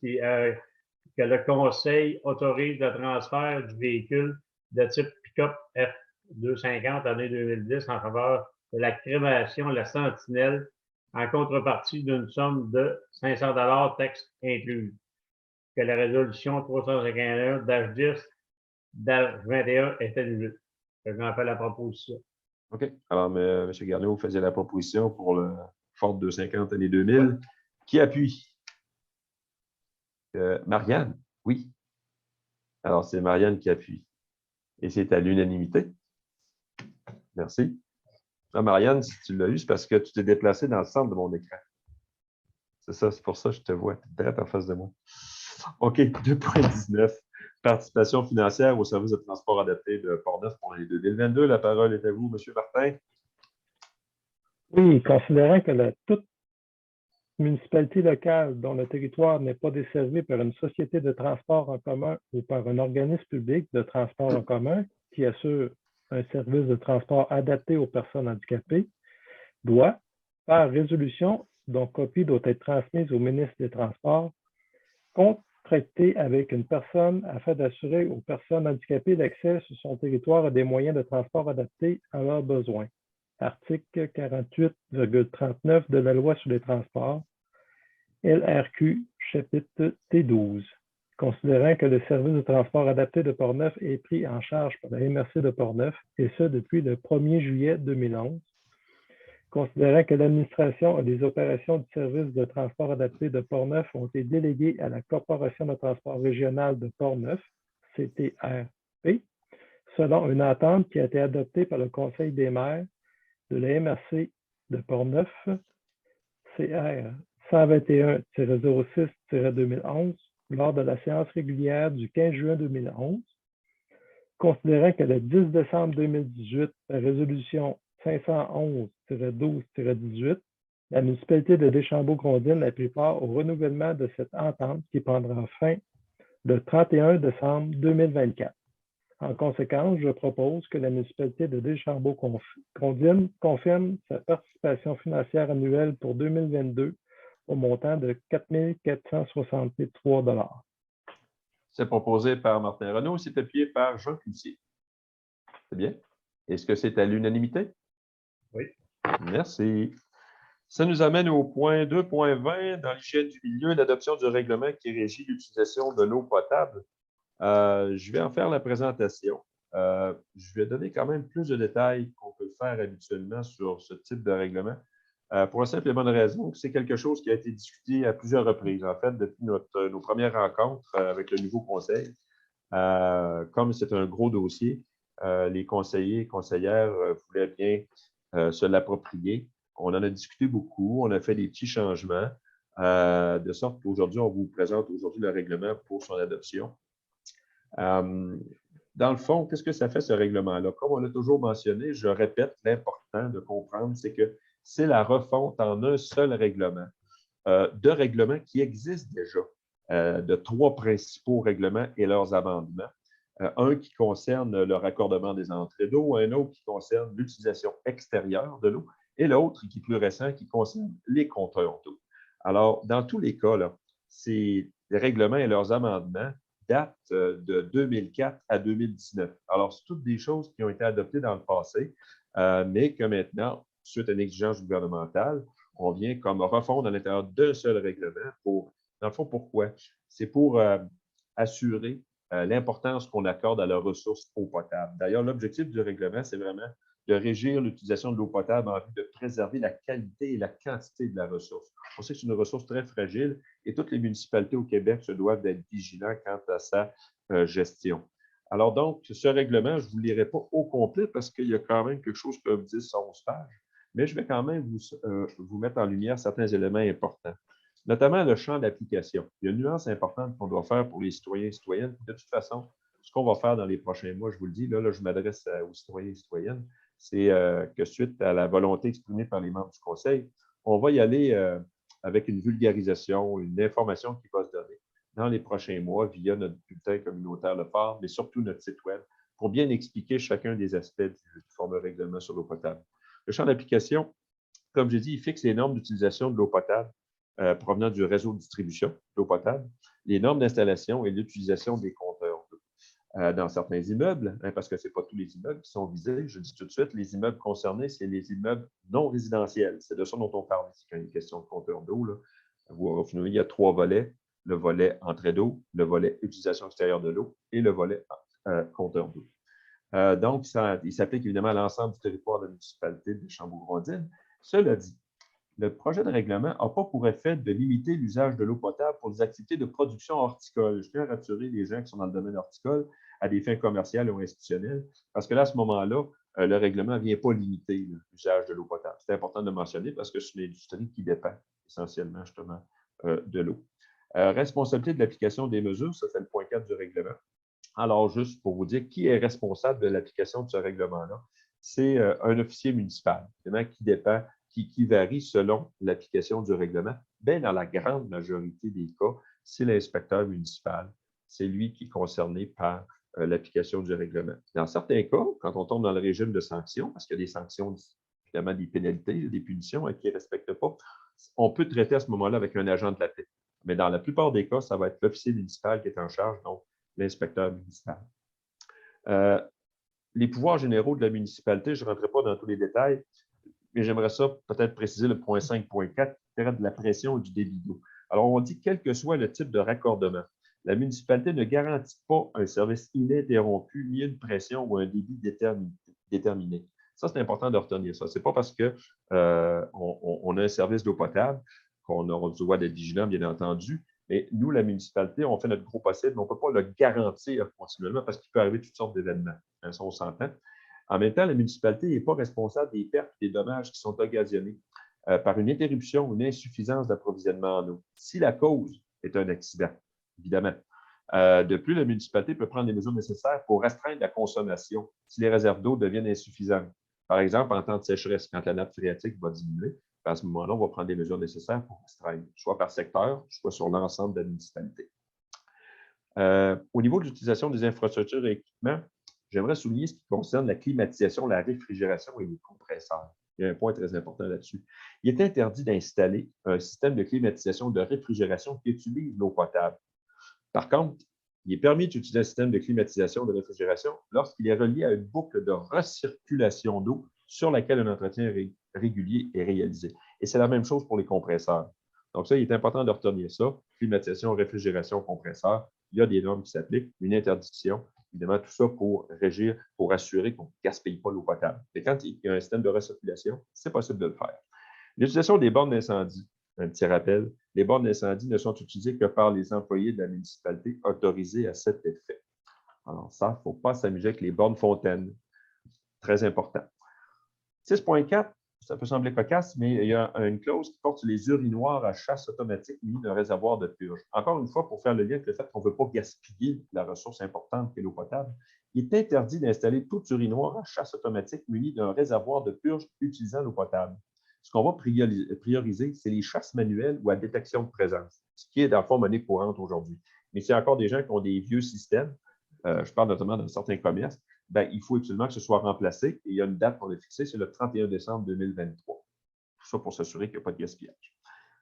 Que le Conseil autorise le transfert du véhicule de type pick-up F-250 année 2010 en faveur de la crémation La Sentinelle en contrepartie d'une somme de 500 $ taxes incluses. Que la résolution 351-10-21 est annulée. Je m'en fais la proposition. OK. Alors, M. Garneau faisait la proposition pour le Ford 250 année 2000. Qui appuie? Marianne? Oui. Alors, c'est Marianne qui appuie. Et c'est à l'unanimité. Merci. Ah, Marianne, si tu l'as eu, c'est parce que tu t'es déplacé dans le centre de mon écran. C'est ça, c'est pour ça que je te vois. Tu es direct en face de moi. OK, 2.19. Participation financière au service de transport adapté de Port-Neuf pour l'année 2022. La parole est à vous, M. Martin. Oui, considérant que toute municipalité locale dont le territoire n'est pas desservi par une société de transport en commun ou par un organisme public de transport en commun qui assure un service de transport adapté aux personnes handicapées, doit, par résolution, dont copie doit être transmise au ministre des Transports, contracter avec une personne afin d'assurer aux personnes handicapées l'accès sur son territoire à des moyens de transport adaptés à leurs besoins. Article 48,39 de la Loi sur les transports, LRQ, chapitre T12. Considérant que le service de transport adapté de Port-Neuf est pris en charge par la MRC de Port-Neuf, et ce depuis le 1er juillet 2011, considérant que l'administration et les opérations du service de transport adapté de Port-Neuf ont été déléguées à la Corporation de transport régional de Port-Neuf, CTRP, selon une entente qui a été adoptée par le Conseil des maires de la MRC de Port-Neuf, CR 121-06-2011, lors de la séance régulière du 15 juin 2011, considérant que le 10 décembre 2018, la résolution 511-12-18, la municipalité de Deschambault-Grondines a pris part au renouvellement de cette entente qui prendra fin le 31 décembre 2024. En conséquence, je propose que la municipalité de Deschambault-Grondines confirme sa participation financière annuelle pour 2022 au montant de 4 463 $. C'est proposé par Martin Renaud, c'est appuyé par Jean Cloutier. C'est bien. Est-ce que c'est à l'unanimité? Oui. Merci. Ça nous amène au point 2.20 dans l'hygiène du milieu, l'adoption du règlement qui régit l'utilisation de l'eau potable. Je vais en faire la présentation. Je vais donner quand même plus de détails qu'on peut faire habituellement sur ce type de règlement. Pour la simple et bonne raison que c'est quelque chose qui a été discuté à plusieurs reprises, en fait, depuis nos premières rencontres avec le nouveau conseil. Comme c'est un gros dossier, les conseillers et conseillères voulaient bien se l'approprier. On en a discuté beaucoup, on a fait des petits changements, de sorte qu'aujourd'hui, on vous présente aujourd'hui le règlement pour son adoption. Dans le fond, qu'est-ce que ça fait, ce règlement-là? Comme on l'a toujours mentionné, je répète, l'important de comprendre, c'est que c'est la refonte en un seul règlement de règlements qui existent déjà, de 3 principaux règlements et leurs amendements. Un qui concerne le raccordement des entrées d'eau, un autre qui concerne l'utilisation extérieure de l'eau et l'autre, qui est plus récent, qui concerne les compteurs d'eau. Alors, dans tous les cas, là, ces règlements et leurs amendements datent de 2004 à 2019. Alors, c'est toutes des choses qui ont été adoptées dans le passé, mais que maintenant, suite à une exigence gouvernementale, on vient comme refondre à l'intérieur d'un seul règlement. Dans le fond, pourquoi? C'est pour assurer l'importance qu'on accorde à la ressource eau potable. D'ailleurs, l'objectif du règlement, c'est vraiment de régir l'utilisation de l'eau potable en vue de préserver la qualité et la quantité de la ressource. On sait que c'est une ressource très fragile et toutes les municipalités au Québec se doivent d'être vigilants quant à sa gestion. Alors donc, ce règlement, je ne vous le lirai pas au complet parce qu'il y a quand même quelque chose comme 10 à 11 pages, mais je vais quand même vous mettre en lumière certains éléments importants, notamment le champ d'application. Il y a une nuance importante qu'on doit faire pour les citoyens et citoyennes. De toute façon, ce qu'on va faire dans les prochains mois, je vous le dis, là je m'adresse aux citoyens et citoyennes, c'est que suite à la volonté exprimée par les membres du Conseil, on va y aller avec une vulgarisation, une information qui va se donner dans les prochains mois via notre bulletin communautaire Le Phare, mais surtout notre site Web, pour bien expliquer chacun des aspects du fameux règlement sur l'eau potable. Le champ d'application, comme j'ai dit, il fixe les normes d'utilisation de l'eau potable provenant du réseau de distribution d'eau potable, les normes d'installation et l'utilisation des compteurs d'eau. Dans certains immeubles, parce que ce n'est pas tous les immeubles qui sont visés, je dis tout de suite, les immeubles concernés, c'est les immeubles non résidentiels. C'est de ça dont on parle ici quand il y a une question de compteur d'eau. Il y a 3 volets, le volet entrée d'eau, le volet utilisation extérieure de l'eau et le volet compteur d'eau. Donc, il s'applique évidemment à l'ensemble du territoire de la municipalité de Chambord-Rondines. Cela dit, le projet de règlement n'a pas pour effet de limiter l'usage de l'eau potable pour des activités de production horticole. Je tiens à rassurer les gens qui sont dans le domaine horticole à des fins commerciales ou institutionnelles, parce que là, à ce moment-là, le règlement ne vient pas limiter l'usage de l'eau potable. C'est important de le mentionner parce que c'est une industrie qui dépend essentiellement justement de l'eau. Responsabilité de l'application des mesures, ça c'est le point 4 du règlement. Alors, juste pour vous dire, qui est responsable de l'application de ce règlement-là? C'est un officier municipal, qui varie selon l'application du règlement. Bien, dans la grande majorité des cas, c'est l'inspecteur municipal. C'est lui qui est concerné par l'application du règlement. Dans certains cas, quand on tombe dans le régime de sanctions, parce qu'il y a des sanctions, évidemment des pénalités, des punitions qui ne respectent pas, on peut traiter à ce moment-là avec un agent de la paix. Mais dans la plupart des cas, ça va être l'officier municipal qui est en charge, donc l'inspecteur municipal. Les pouvoirs généraux de la municipalité, je ne rentrerai pas dans tous les détails, mais j'aimerais ça peut-être préciser le point 5.4 qui traite de la pression et du débit d'eau. Alors, on dit quel que soit le type de raccordement, la municipalité ne garantit pas un service ininterrompu, ni une pression ou un débit déterminé. Ça, c'est important de retenir ça. Ce n'est pas parce qu'on a un service d'eau potable qu'on aura besoin d'être vigilant, bien entendu, mais nous, la municipalité, on fait notre gros possible, mais on ne peut pas le garantir continuellement parce qu'il peut arriver toutes sortes d'événements. Hein, ça, on s'entend. En même temps, la municipalité n'est pas responsable des pertes et des dommages qui sont occasionnés par une interruption ou une insuffisance d'approvisionnement en eau. Si la cause est un accident, évidemment. De plus, la municipalité peut prendre les mesures nécessaires pour restreindre la consommation si les réserves d'eau deviennent insuffisantes. Par exemple, en temps de sécheresse, quand la nappe phréatique va diminuer, à ce moment-là, on va prendre les mesures nécessaires pour restreindre, soit par secteur, soit sur l'ensemble de la municipalité. Au niveau de l'utilisation des infrastructures et équipements, j'aimerais souligner ce qui concerne la climatisation, la réfrigération et les compresseurs. Il y a un point très important là-dessus. Il est interdit d'installer un système de climatisation ou de réfrigération qui utilise l'eau potable. Par contre, il est permis d'utiliser un système de climatisation ou de réfrigération lorsqu'il est relié à une boucle de recirculation d'eau sur laquelle un entretien régulier est réalisé. Et c'est la même chose pour les compresseurs. Donc ça, il est important de retenir ça. Climatisation, réfrigération, compresseur, il y a des normes qui s'appliquent, une interdiction. Évidemment, tout ça pour régir, pour assurer qu'on ne gaspille pas l'eau potable. Et quand il y a un système de recirculation, c'est possible de le faire. L'utilisation des bornes d'incendie, un petit rappel, les bornes d'incendie ne sont utilisées que par les employés de la municipalité autorisés à cet effet. Alors ça, il ne faut pas s'amuser avec les bornes fontaines. Très important. 6.4, ça peut sembler cocasse, mais il y a une clause qui porte sur les urinoirs à chasse automatique munis d'un réservoir de purge. Encore une fois, pour faire le lien avec le fait qu'on ne veut pas gaspiller la ressource importante qu'est l'eau potable, il est interdit d'installer tout urinoir à chasse automatique muni d'un réservoir de purge utilisant l'eau potable. Ce qu'on va prioriser, c'est les chasses manuelles ou à détection de présence, ce qui est dans le fond monnaie courante aujourd'hui. Mais s'il y a encore des gens qui ont des vieux systèmes, je parle notamment dans certains commerces, ben, il faut absolument que ce soit remplacé et il y a une date pour le fixer, c'est le 31 décembre 2023. Tout ça pour s'assurer qu'il n'y a pas de gaspillage.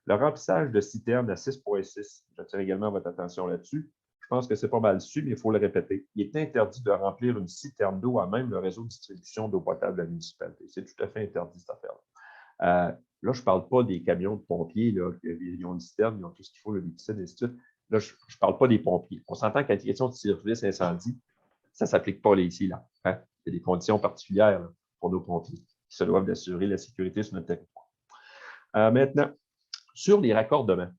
Le remplissage de citernes à 6.6, j'attire également votre attention là-dessus. Je pense que c'est pas mal su, mais il faut le répéter. Il est interdit de remplir une citerne d'eau à même le réseau de distribution d'eau potable de la municipalité. C'est tout à fait interdit, cette affaire-là. Là, je ne parle pas des camions de pompiers, là, ils ont une citerne, ils ont tout ce qu'il faut, le piscine, et ainsi de suite. Là, je ne parle pas des pompiers. On s'entend qu'à la question de service incendie, ça ne s'applique pas ici. Là, hein? Il y a des conditions particulières là, pour nos pompiers qui se doivent d'assurer la sécurité sur notre territoire. Maintenant, sur les raccordements,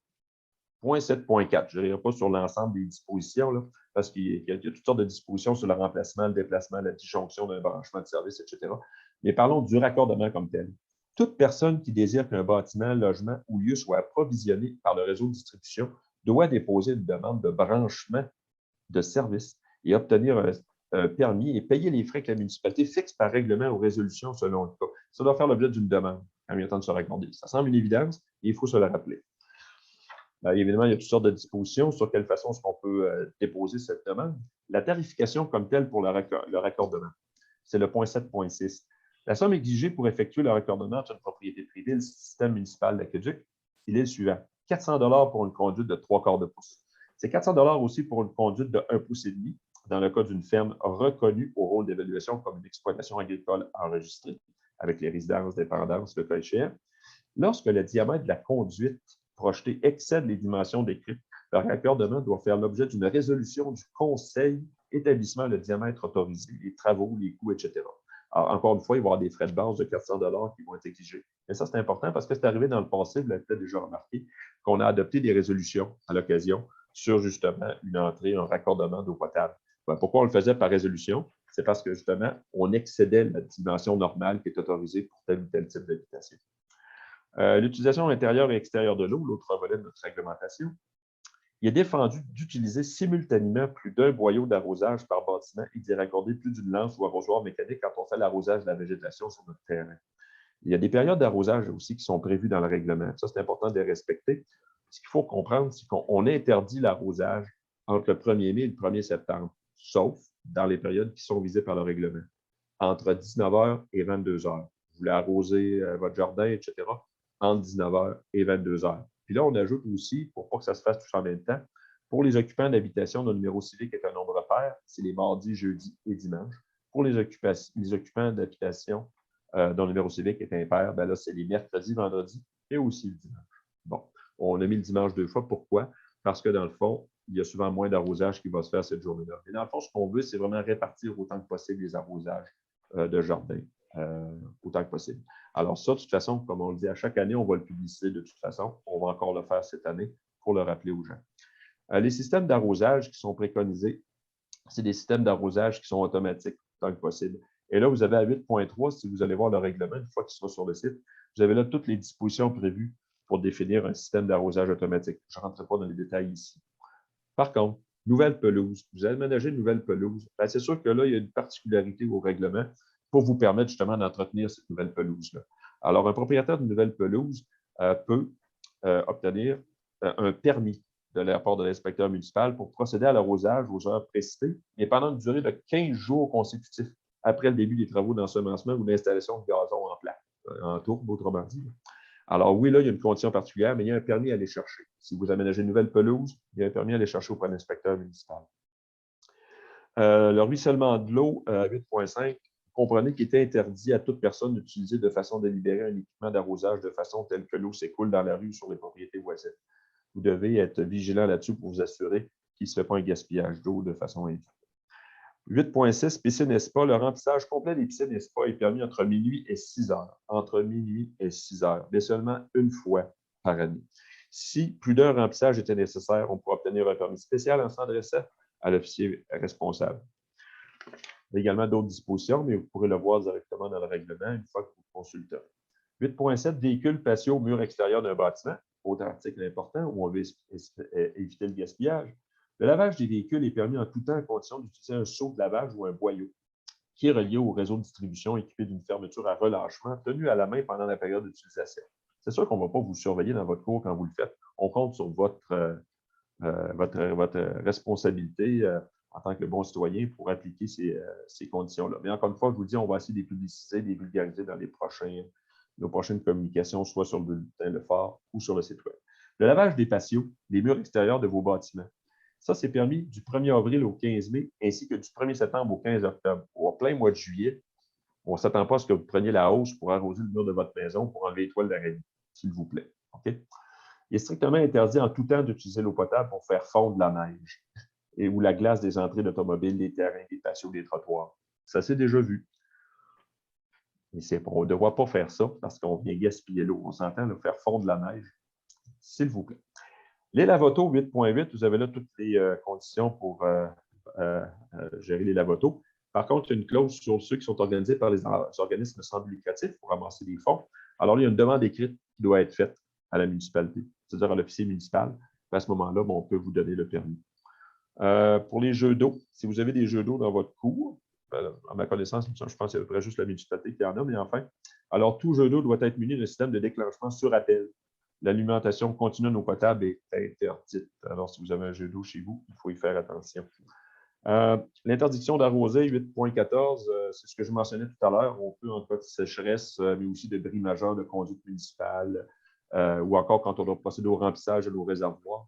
point 7.4, je n'irai pas sur l'ensemble des dispositions, là, parce qu'il y a toutes sortes de dispositions sur le remplacement, le déplacement, la disjonction d'un branchement de service, etc. Mais parlons du raccordement comme tel. Toute personne qui désire qu'un bâtiment, logement ou lieu soit approvisionné par le réseau de distribution doit déposer une demande de branchement de service et obtenir un permis et payer les frais que la municipalité fixe par règlement ou résolution selon le cas. Ça doit faire l'objet d'une demande quand il y a temps de se raccorder. Ça semble une évidence et il faut se le rappeler. Évidemment, il y a toutes sortes de dispositions sur quelle façon est-ce qu'on peut déposer cette demande. La tarification comme telle pour le raccordement, c'est le point 7.6. La somme exigée pour effectuer le raccordement d'une propriété privée, le système municipal d'Aqueduc, il est le suivant. 400 $ pour une conduite de 3/4 de pouce. C'est 400 $ aussi pour une conduite de 1,5 pouce dans le cas d'une ferme reconnue au rôle d'évaluation comme une exploitation agricole enregistrée, avec les résidences, dépendances, le cas échéant. Lorsque le diamètre de la conduite projetée excède les dimensions décrites, le raccordement doit faire l'objet d'une résolution du conseil établissement le diamètre autorisé, les travaux, les coûts, etc. Alors, encore une fois, il va y avoir des frais de base de 400 $ qui vont être exigés. Mais ça, c'est important parce que c'est arrivé dans le passé, vous l'avez peut-être déjà remarqué, qu'on a adopté des résolutions à l'occasion sur justement une entrée, un raccordement d'eau potable. Pourquoi on le faisait par résolution? C'est parce que justement, on excédait la dimension normale qui est autorisée pour tel ou tel type d'habitation. L'utilisation intérieure et extérieure de l'eau, l'autre volet de notre réglementation, il est défendu d'utiliser simultanément plus d'un boyau d'arrosage par bâtiment et d'y raccorder plus d'une lance ou arrosoir mécanique quand on fait l'arrosage de la végétation sur notre terrain. Il y a des périodes d'arrosage aussi qui sont prévues dans le règlement. Ça, c'est important de les respecter. Ce qu'il faut comprendre, c'est qu'on interdit l'arrosage entre le 1er mai et le 1er septembre, sauf dans les périodes qui sont visées par le règlement, entre 19 h et 22 h. Vous voulez arroser votre jardin, etc., entre 19 h et 22 h. Puis là, on ajoute aussi, pour pas que ça se fasse tous en même temps, pour les occupants d'habitation dont le numéro civique est un nombre pair, c'est les mardis, jeudis et dimanches. Pour les occupants d'habitation dont le numéro civique est impair, ben là, c'est les mercredis, vendredis et aussi le dimanche. Bon, on a mis le dimanche 2 fois. Pourquoi? Parce que dans le fond, il y a souvent moins d'arrosage qui va se faire cette journée-là. Mais dans le fond, ce qu'on veut, c'est vraiment répartir autant que possible les arrosages de jardin, autant que possible. Alors ça, de toute façon, comme on le dit, à chaque année, on va le publiciser de toute façon. On va encore le faire cette année pour le rappeler aux gens. Les systèmes d'arrosage qui sont préconisés, c'est des systèmes d'arrosage qui sont automatiques autant que possible. Et là, vous avez à 8.3, si vous allez voir le règlement, une fois qu'il sera sur le site, vous avez là toutes les dispositions prévues pour définir un système d'arrosage automatique. Je ne rentrerai pas dans les détails ici. Par contre, nouvelle pelouse. Vous allez aménager une nouvelle pelouse. Ben, c'est sûr que là, il y a une particularité au règlement pour vous permettre justement d'entretenir cette nouvelle pelouse-là. Alors, un propriétaire d'une nouvelle pelouse peut obtenir un permis de la part de l'inspecteur municipal pour procéder à l'arrosage aux heures précitées, mais pendant une durée de 15 jours consécutifs après le début des travaux d'ensemencement ou d'installation de gazon en plaque, en tourbe, autrement dit. Alors oui, là, il y a une condition particulière, mais il y a un permis à aller chercher. Si vous aménagez une nouvelle pelouse, il y a un permis à aller chercher auprès de l'inspecteur municipal. Le ruissellement de l'eau, 8.5, comprenez qu'il est interdit à toute personne d'utiliser de façon délibérée un équipement d'arrosage de façon telle que l'eau s'écoule dans la rue ou sur les propriétés voisines. Vous devez être vigilant là-dessus pour vous assurer qu'il ne se fait pas un gaspillage d'eau de façon indue. 8.6, piscine et spa. Le remplissage complet des piscines et spa est permis entre minuit et 6 heures. Entre minuit et 6 heures, mais seulement une fois par année. Si plus d'un remplissage était nécessaire, on pourra obtenir un permis spécial en s'adressant à l'officier responsable. Il y a également d'autres dispositions, mais vous pourrez le voir directement dans le règlement une fois que vous consulterez. 8.7, véhicules patio au mur extérieur d'un bâtiment. Autre article important où on veut éviter le gaspillage. Le lavage des véhicules est permis en tout temps à condition d'utiliser un seau de lavage ou un boyau qui est relié au réseau de distribution équipé d'une fermeture à relâchement tenue à la main pendant la période d'utilisation. C'est sûr qu'on ne va pas vous surveiller dans votre cours quand vous le faites. On compte sur votre responsabilité en tant que bon citoyen pour appliquer ces conditions-là. Mais encore une fois, je vous dis, on va essayer de les publiciser, de les vulgariser dans nos prochaines communications, soit sur le bulletin Le Phare ou sur le site web. Le lavage des patios, des murs extérieurs de vos bâtiments. Ça, c'est permis du 1er avril au 15 mai, ainsi que du 1er septembre au 15 octobre. Au plein mois de juillet, on ne s'attend pas à ce que vous preniez la hausse pour arroser le mur de votre maison pour enlever les toiles d'araignée, s'il vous plaît. Okay? Il est strictement interdit en tout temps d'utiliser l'eau potable pour faire fondre la neige ou la glace des entrées d'automobiles, des terrains, des patios, des trottoirs. Ça s'est déjà vu. Mais on ne devra pas faire ça parce qu'on vient gaspiller l'eau. On s'entend de faire fondre la neige, s'il vous plaît. Les lavotos 8.8, vous avez là toutes les conditions pour gérer les lavotos. Par contre, il y a une clause sur ceux qui sont organisés par les organismes sans but lucratif pour ramasser des fonds. Alors, là, il y a une demande écrite qui doit être faite à la municipalité, c'est-à-dire à l'officier municipal. À ce moment-là, on peut vous donner le permis. Pour les jeux d'eau, si vous avez des jeux d'eau dans votre cours, à ma connaissance, je pense qu'il y a à peu près juste la municipalité qui en a, mais enfin, alors tout jeu d'eau doit être muni d'un système de déclenchement sur appel. L'alimentation continue en eau potable est interdite. Alors, si vous avez un jeu d'eau chez vous, il faut y faire attention. L'interdiction d'arroser, 8.14, c'est ce que je mentionnais tout à l'heure. On peut, en cas de sécheresse, mais aussi de bris majeurs de conduite municipale, ou encore quand on doit procéder au remplissage de nos réservoirs,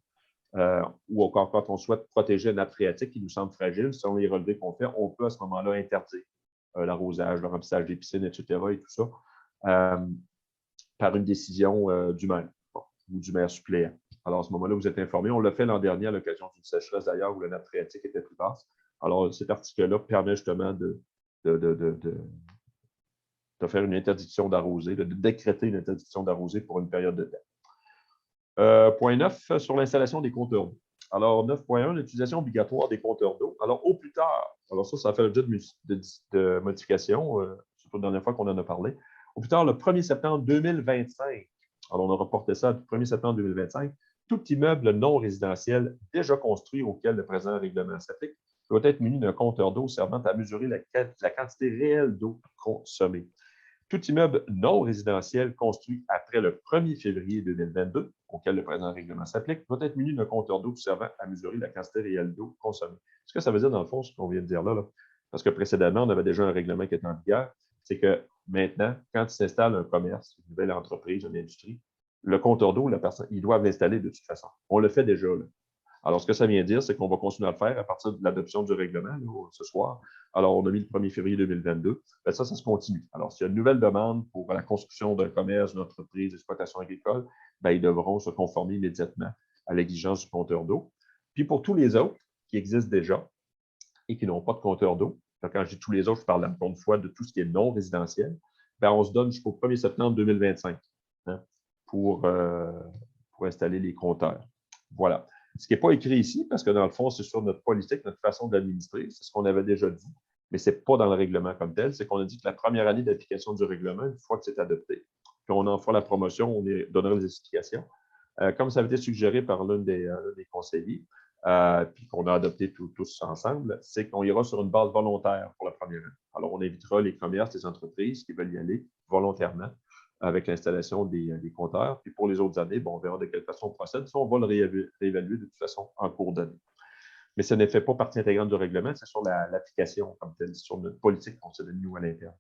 ou encore quand on souhaite protéger une nappe phréatique qui nous semble fragile. Selon les relevés qu'on fait, on peut à ce moment-là interdire l'arrosage, le remplissage des piscines, etc. et tout ça, par une décision du maire ou du maire suppléant. Alors, à ce moment-là, vous êtes informé. On l'a fait l'an dernier à l'occasion d'une sécheresse d'ailleurs où la nappe phréatique était plus basse. Alors, cet article-là permet justement de faire une interdiction d'arroser, de décréter une interdiction d'arroser pour une période de temps. Point 9, sur l'installation des compteurs d'eau. Alors, 9.1, l'utilisation obligatoire des compteurs d'eau. Alors, au plus tard, alors ça fait l'objet de modification, surtout la dernière fois qu'on en a parlé. Au plus tard, le 1er septembre 2025, alors on a reporté ça du 1er septembre 2025, tout immeuble non résidentiel déjà construit auquel le présent règlement s'applique doit être muni d'un compteur d'eau servant à mesurer la quantité réelle d'eau consommée. Tout immeuble non résidentiel construit après le 1er février 2022, auquel le présent règlement s'applique, doit être muni d'un compteur d'eau servant à mesurer la quantité réelle d'eau consommée. Ce que ça veut dire, dans le fond, ce qu'on vient de dire là, parce que précédemment, on avait déjà un règlement qui était en vigueur, c'est que maintenant, quand il s'installe un commerce, une nouvelle entreprise, une industrie, le compteur d'eau, ils doivent l'installer de toute façon. On le fait déjà, là. Alors, ce que ça vient dire, c'est qu'on va continuer à le faire à partir de l'adoption du règlement là, ce soir. Alors, on a mis le 1er février 2022. Bien, ça se continue. Alors, s'il y a une nouvelle demande pour la construction d'un commerce, d'une entreprise d'exploitation agricole, bien, ils devront se conformer immédiatement à l'exigence du compteur d'eau. Puis, pour tous les autres qui existent déjà et qui n'ont pas de compteur d'eau, quand je dis tous les autres, je parle encore une fois de tout ce qui est non résidentiel, bien, on se donne jusqu'au 1er septembre 2025 pour installer les compteurs. Voilà. Ce qui n'est pas écrit ici, parce que dans le fond, c'est sur notre politique, notre façon d'administrer, c'est ce qu'on avait déjà dit, mais ce n'est pas dans le règlement comme tel, c'est qu'on a dit que la première année d'application du règlement, une fois que c'est adopté, puis on en fera la promotion, on donnera les explications. Comme ça avait été suggéré par l'un des conseillers, puis qu'on a adopté tous ensemble, c'est qu'on ira sur une base volontaire pour la première année. Alors, on invitera les commerces, les entreprises qui veulent y aller volontairement avec l'installation des compteurs. Puis pour les autres années, bon, on verra de quelle façon on procède. Ça, on va le réévaluer de toute façon en cours d'année. Mais ça ne fait pas partie intégrante du règlement, c'est sur l'application comme telle, sur notre politique qu'on s'est donnée nous à l'interne.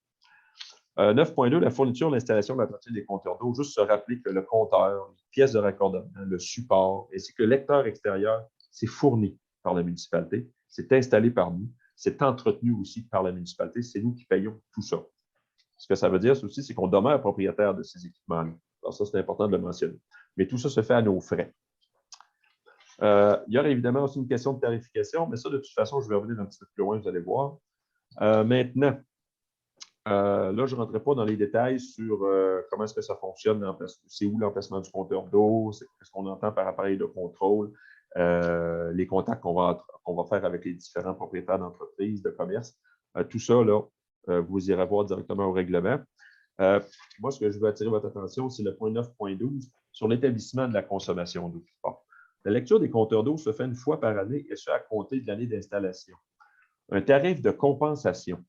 9.2, la fourniture, l'installation de l'entretien des compteurs d'eau. Juste se rappeler que le compteur, les pièces de raccordement, le support, ainsi que le lecteur extérieur, c'est fourni par la municipalité, c'est installé par nous, c'est entretenu aussi par la municipalité, c'est nous qui payons tout ça. Ce que ça veut dire aussi, c'est qu'on demeure propriétaire de ces équipements-là. Alors ça, c'est important de le mentionner. Mais tout ça se fait à nos frais. Il y aura évidemment aussi une question de tarification, mais ça, de toute façon, je vais revenir un petit peu plus loin, vous allez voir. Maintenant, là, je ne rentrerai pas dans les détails sur comment est-ce que ça fonctionne, c'est où l'emplacement du compteur d'eau, qu'est-ce qu'on entend par appareil de contrôle. les contacts qu'on va faire avec les différents propriétaires d'entreprises, de commerce. Tout ça, là, vous irez voir directement au règlement. Moi, ce que je veux attirer votre attention, c'est le point 9.12 sur l'établissement de la consommation d'eau. Bon. La lecture des compteurs d'eau se fait une fois par année et ce à compter de l'année d'installation. Un tarif de compensation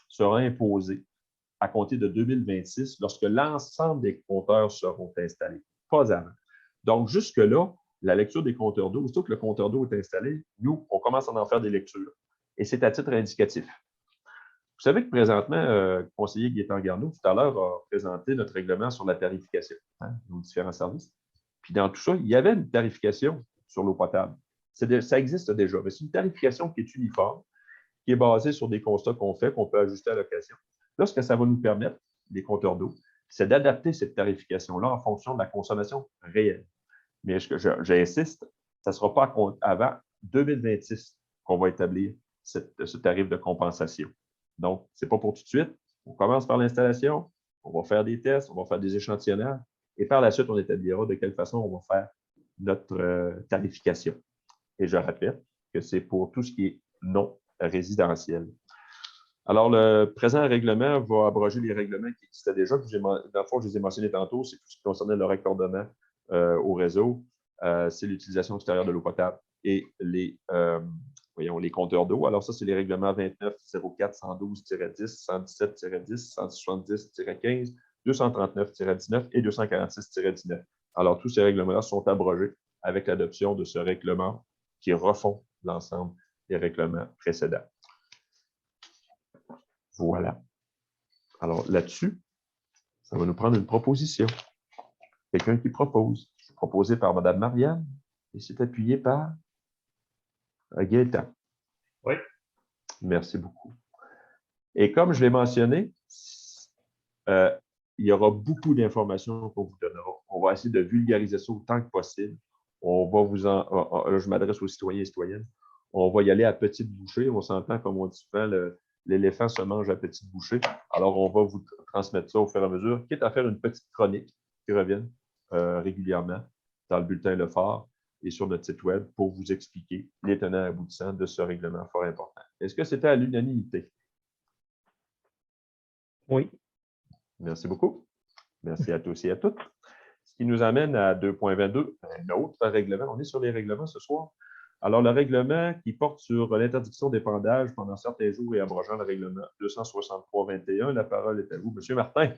sera imposé à compter de 2026 lorsque l'ensemble des compteurs seront installés, pas avant. Donc, jusque-là, la lecture des compteurs d'eau, aussitôt que le compteur d'eau est installé, nous, on commence à en faire des lectures. Et c'est à titre indicatif. Vous savez que présentement, le conseiller Gaétan Garneau, tout à l'heure, a présenté notre règlement sur la tarification, nos différents services. Puis dans tout ça, il y avait une tarification sur l'eau potable. Ça existe déjà, mais c'est une tarification qui est uniforme, qui est basée sur des constats qu'on fait, qu'on peut ajuster à l'occasion. Là, ce que ça va nous permettre, les compteurs d'eau, c'est d'adapter cette tarification-là en fonction de la consommation réelle. Mais j'insiste, ça ne sera pas avant 2026 qu'on va établir ce tarif de compensation. Donc, ce n'est pas pour tout de suite. On commence par l'installation, on va faire des tests, on va faire des échantillonnages, et par la suite, on établira de quelle façon on va faire notre tarification. Et je répète que c'est pour tout ce qui est non résidentiel. Alors, le présent règlement va abroger les règlements qui existaient déjà. Dans le fond, je les ai mentionnés tantôt, c'est tout ce qui concernait le raccordement au réseau, c'est l'utilisation extérieure de l'eau potable et les compteurs d'eau. Alors, ça, c'est les règlements 29, 04, 112-10, 117-10, 170-15, 239-19 et 246-19. Alors, tous ces règlements-là sont abrogés avec l'adoption de ce règlement qui refond l'ensemble des règlements précédents. Voilà. Alors, là-dessus, ça va nous prendre une proposition. Quelqu'un qui propose. C'est proposé par Mme Marianne et c'est appuyé par Gaétan. Oui. Merci beaucoup. Et comme je l'ai mentionné, il y aura beaucoup d'informations qu'on vous donnera. On va essayer de vulgariser ça autant que possible. On va je m'adresse aux citoyens et citoyennes. On va y aller à petite bouchée. On s'entend, comme on dit souvent, l'éléphant se mange à petite bouchée. Alors, on va vous transmettre ça au fur et à mesure, quitte à faire une petite chronique qui revienne régulièrement dans le bulletin Le Phare et sur notre site web pour vous expliquer les tenants aboutissants de ce règlement fort important. Est-ce que c'était à l'unanimité? Oui. Merci beaucoup. Merci à tous et à toutes. Ce qui nous amène à 2.22, un autre règlement. On est sur les règlements ce soir. Alors, le règlement qui porte sur l'interdiction d'épandage pendant certains jours et abrogeant le règlement 263-21, la parole est à vous, M. Martin.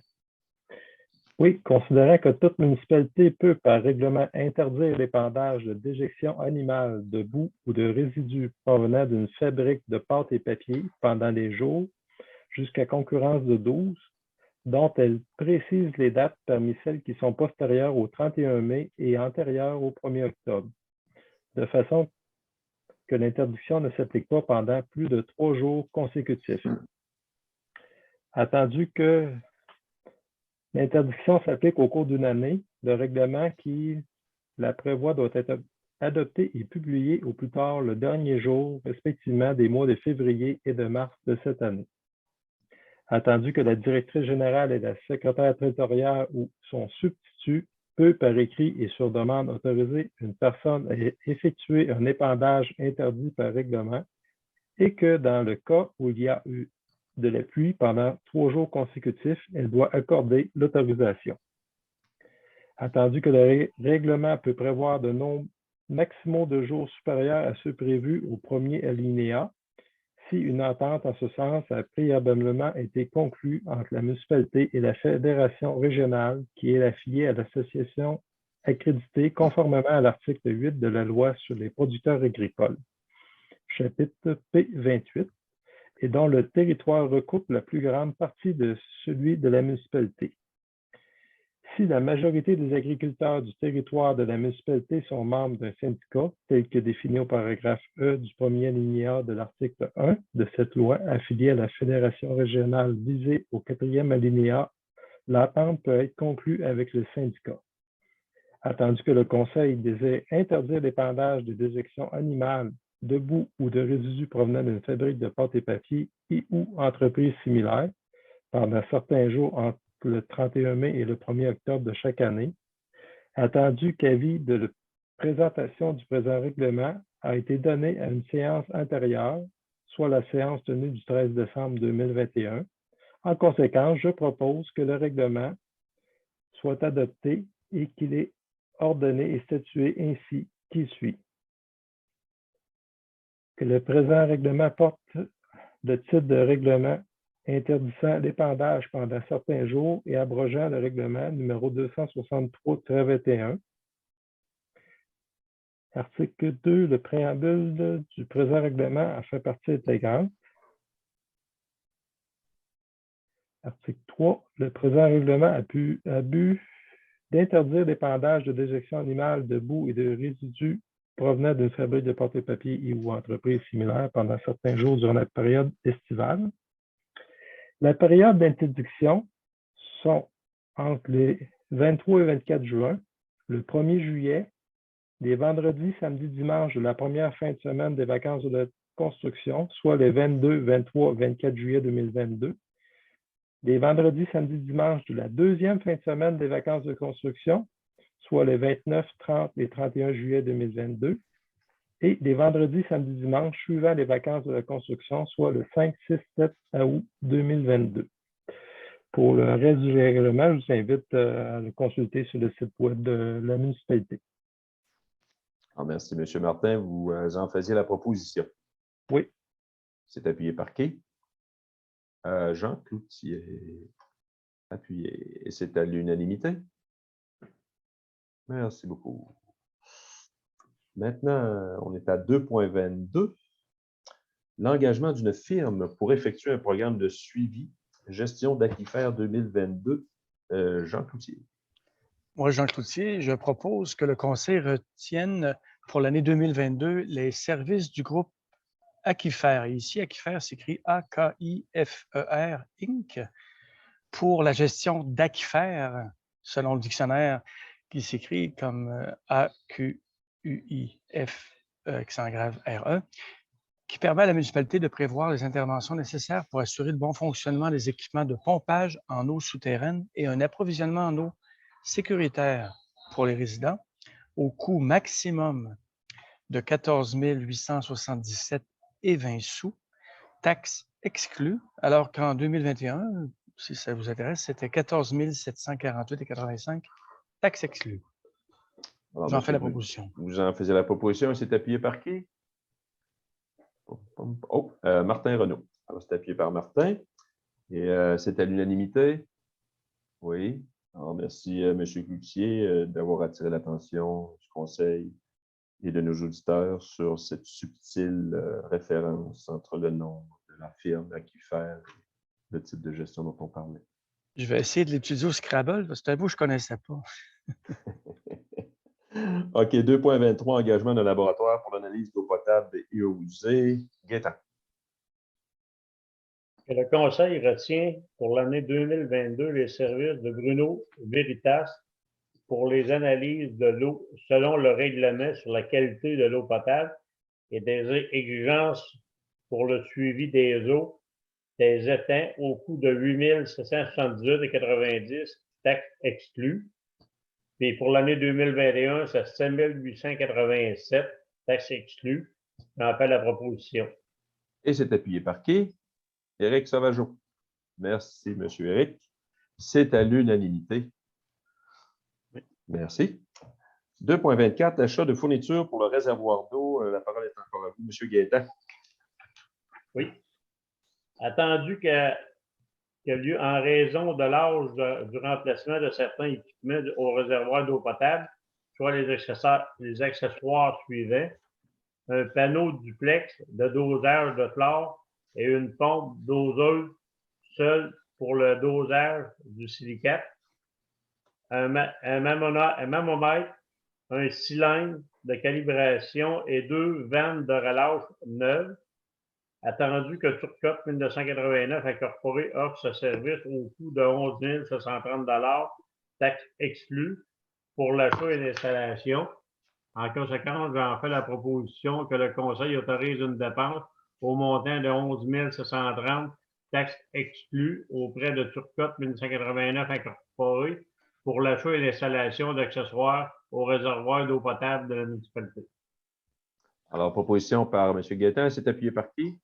Oui, considérant que toute municipalité peut, par règlement, interdire l'épandage de déjections animales, de boue ou de résidus provenant d'une fabrique de pâte et papier pendant les jours jusqu'à concurrence de 12, dont elle précise les dates parmi celles qui sont postérieures au 31 mai et antérieures au 1er octobre, de façon que l'interdiction ne s'applique pas pendant plus de 3 jours consécutifs. Attendu que l'interdiction s'applique au cours d'une année, le règlement qui la prévoit doit être adopté et publié au plus tard le dernier jour, respectivement, des mois de février et de mars de cette année. Attendu que la directrice générale et la secrétaire territoriale ou son substitut peut, par écrit et sur demande, autoriser une personne à effectuer un épandage interdit par règlement et que dans le cas où il y a eu de la pluie pendant 3 jours consécutifs, elle doit accorder l'autorisation. Attendu que le règlement peut prévoir de nombres maximaux de jours supérieurs à ceux prévus au premier alinéa, si une entente en ce sens a préalablement été conclue entre la municipalité et la fédération régionale qui est affiliée à l'association accréditée conformément à l'article 8 de la loi sur les producteurs agricoles, chapitre P28, et dont le territoire recoupe la plus grande partie de celui de la municipalité. Si la majorité des agriculteurs du territoire de la municipalité sont membres d'un syndicat, tel que défini au paragraphe E du premier alinéa de l'article 1 de cette loi affiliée à la fédération régionale visée au 4e alinéa, l'entente peut être conclue avec le syndicat. Attendu que le Conseil désire interdire l'épandage des déjections animales, de boue ou de résidus provenant d'une fabrique de pâte et papier et ou entreprises similaires pendant certains jours entre le 31 mai et le 1er octobre de chaque année, attendu qu'avis de présentation du présent règlement a été donnée à une séance antérieure, soit la séance tenue du 13 décembre 2021. En conséquence, je propose que le règlement soit adopté et qu'il est ordonné et statué ainsi qu'il suit. Que le présent règlement porte le titre de règlement interdisant l'épandage pendant certains jours et abrogeant le règlement numéro 263-21. Article 2, le préambule du présent règlement a fait partie intégrante. Article 3, le présent règlement a but d'interdire l'épandage de déjections animales de boue et de résidus provenant d'une fabrique de papier et ou entreprise similaire pendant certains jours durant la période estivale. La période d'interdiction sont entre les 23 et 24 juin, le 1er juillet, les vendredis, samedis, dimanches de la première fin de semaine des vacances de la construction, soit les 22, 23, 24 juillet 2022, les vendredis, samedis, dimanches de la deuxième fin de semaine des vacances de construction, soit les 29, 30 et 31 juillet 2022, et les vendredis, samedis, dimanches suivant les vacances de la construction, soit le 5, 6, 7 août 2022. Pour le reste du règlement, je vous invite à le consulter sur le site web de la municipalité. Alors, merci, M. Martin. Vous en faisiez la proposition. Oui. C'est appuyé par qui? Jean Cloutier. Appuyé. Et c'est à l'unanimité? Merci beaucoup. Maintenant, on est à 2.22. L'engagement d'une firme pour effectuer un programme de suivi, gestion d'aquifères 2022. Jean Cloutier. Moi, Jean Cloutier, je propose que le Conseil retienne pour l'année 2022 les services du groupe Aquifer. Et ici, Aquifer s'écrit A-K-I-F-E-R, Inc., pour la gestion d'aquifères, selon le dictionnaire, qui s'écrit comme A-Q-U-I-F, accent grave R-E, qui permet à la municipalité de prévoir les interventions nécessaires pour assurer le bon fonctionnement des équipements de pompage en eau souterraine et un approvisionnement en eau sécuritaire pour les résidents au coût maximum de 14 877,20 sous, taxes exclues, alors qu'en 2021, si ça vous intéresse, c'était 14 748,85, taxes exclues. J'en fais la proposition. Vous en faisiez la proposition et c'est appuyé par qui? Oh, Martin Renaud. Alors, c'est appuyé par Martin. Et c'est à l'unanimité? Oui. Alors, merci, M. Cloutier, d'avoir attiré l'attention du Conseil et de nos auditeurs sur cette subtile référence entre le nom de la firme Aquifer et le type de gestion dont on parlait. Je vais essayer de l'étudier au Scrabble, parce que c'est un mot que je ne connaissais pas. OK, 2.23, engagement d'un laboratoire pour l'analyse d'eau potable et eau usée. Gaétan. Que le Conseil retient pour l'année 2022 les services de Bruno Veritas pour les analyses de l'eau selon le règlement sur la qualité de l'eau potable et des exigences pour le suivi des eaux des étangs au coût de 8 778,90, taxes exclues. Puis pour l'année 2021, c'est 7 887, taxes exclues. J'en fais la proposition. Et c'est appuyé par qui? Éric Sauvageau. Merci, M. Éric. C'est à l'unanimité. Merci. 2.24, achat de fournitures pour le réservoir d'eau. La parole est encore à vous, M. Gaétan. Oui. Attendu qu'il y a lieu en raison de l'âge du remplacement de certains équipements au réservoir d'eau potable, soit les accessoires suivants, un panneau duplex de dosage de chlore et une pompe doseuse seule pour le dosage du silicate, un mammomètre, un cylindre de calibration et 2 vannes de relâche neuves. Attendu que Turcotte 1989 incorporé offre ce service au coût de 11 730 $, taxes exclues, pour l'achat et l'installation. En conséquence, j'en fais la proposition que le Conseil autorise une dépense au montant de 11 730 $, taxes exclues, auprès de Turcotte 1989 incorporé pour l'achat et l'installation d'accessoires au réservoir d'eau potable de la municipalité. Alors, proposition par M. Gaétan, c'est appuyé par qui?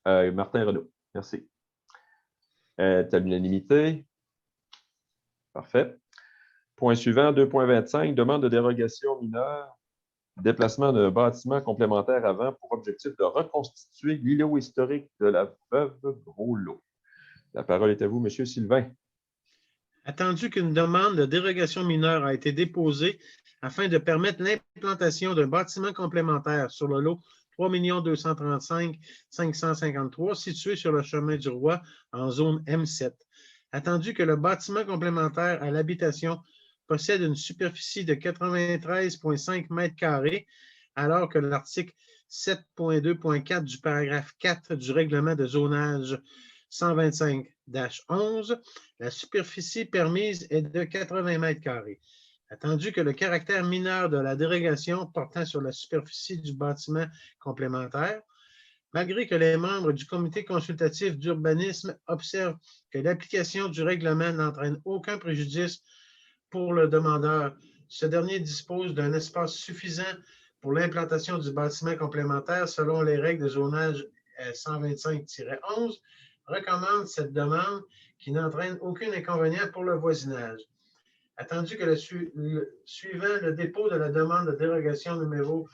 Martin Renaud. Merci. C'est à l'unanimité. Parfait. Point suivant, 2.25, demande de dérogation mineure, déplacement d'un bâtiment complémentaire avant pour objectif de reconstituer l'îlot historique de la Veuve Gros-Lot. La parole est à vous, M. Sylvain. Attendu qu'une demande de dérogation mineure a été déposée afin de permettre l'implantation d'un bâtiment complémentaire sur le lot 3 235 553 situé sur le chemin du Roi en zone M7. Attendu que le bâtiment complémentaire à l'habitation possède une superficie de 93,5 m², alors que l'article 7.2.4 du paragraphe 4 du règlement de zonage 125-11, la superficie permise est de 80 m². Attendu que le caractère mineur de la dérogation portant sur la superficie du bâtiment complémentaire, malgré que les membres du comité consultatif d'urbanisme observent que l'application du règlement n'entraîne aucun préjudice pour le demandeur, ce dernier dispose d'un espace suffisant pour l'implantation du bâtiment complémentaire selon les règles de zonage 125-11, recommande cette demande qui n'entraîne aucun inconvénient pour le voisinage. Attendu que suivant le dépôt de la demande de dérogation numéro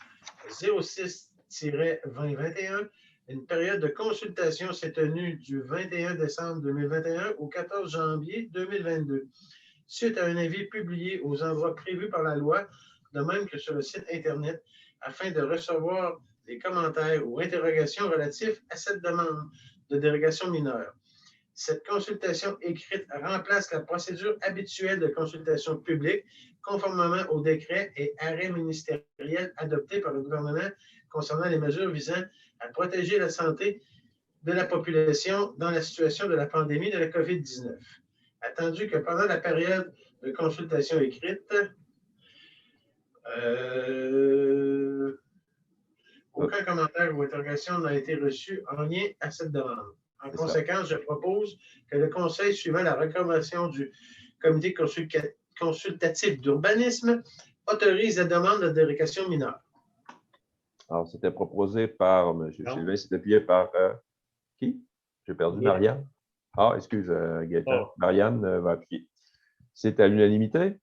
06-2021, une période de consultation s'est tenue du 21 décembre 2021 au 14 janvier 2022, suite à un avis publié aux endroits prévus par la loi, de même que sur le site Internet, afin de recevoir des commentaires ou interrogations relatifs à cette demande de dérogation mineure. Cette consultation écrite remplace la procédure habituelle de consultation publique conformément aux décrets et arrêts ministériels adoptés par le gouvernement concernant les mesures visant à protéger la santé de la population dans la situation de la pandémie de la COVID-19. Attendu que pendant la période de consultation écrite, aucun commentaire ou interrogation n'a été reçu en lien à cette demande. En conséquence, je propose que le Conseil, suivant la recommandation du Comité consultatif d'urbanisme, autorise la demande de dérogation mineure. Alors, c'était proposé par M. Sylvain, c'était appuyé par qui? J'ai perdu Marianne. Ah, excuse, Gaétan. Marianne va appuyer. C'est à l'unanimité?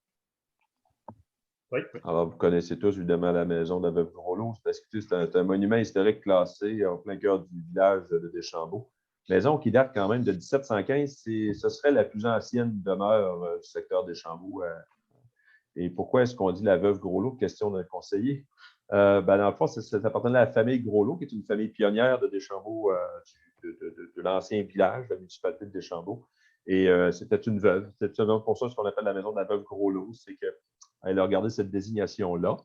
Oui. Alors, vous connaissez tous, évidemment, la maison de la Veuve Gros-Lot. C'est un monument historique classé en plein cœur du village de Deschambault. Maison qui date quand même de 1715. Ce serait la plus ancienne demeure du secteur Deschambault. Et pourquoi est-ce qu'on dit la Veuve Gros-Lot? Question d'un conseiller. Dans le fond, ça appartenait à la famille Gros-Lot, qui est une famille pionnière de Deschambault, de l'ancien village, la municipalité de Deschambault. Et c'était une veuve. C'est pour ça ce qu'on appelle la maison de la Veuve Gros-Lot. C'est qu'elle a regardé cette désignation-là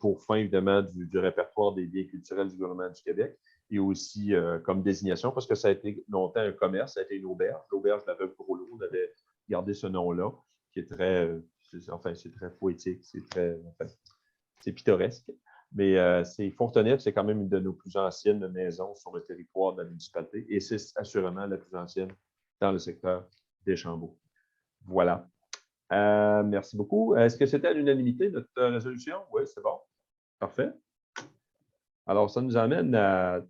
pour fin, évidemment, du répertoire des biens culturels du gouvernement du Québec et aussi comme désignation, parce que ça a été longtemps un commerce, ça a été une auberge. L'auberge de la Veuve Gros-Lot, on avait gardé ce nom-là, qui est très, c'est très poétique, c'est pittoresque. Mais c'est Fontenay, c'est quand même une de nos plus anciennes maisons sur le territoire de la municipalité et c'est assurément la plus ancienne dans le secteur Deschambault. Voilà. Merci beaucoup. Est-ce que c'était à l'unanimité, notre résolution? Oui, c'est bon. Parfait. Alors, ça nous amène à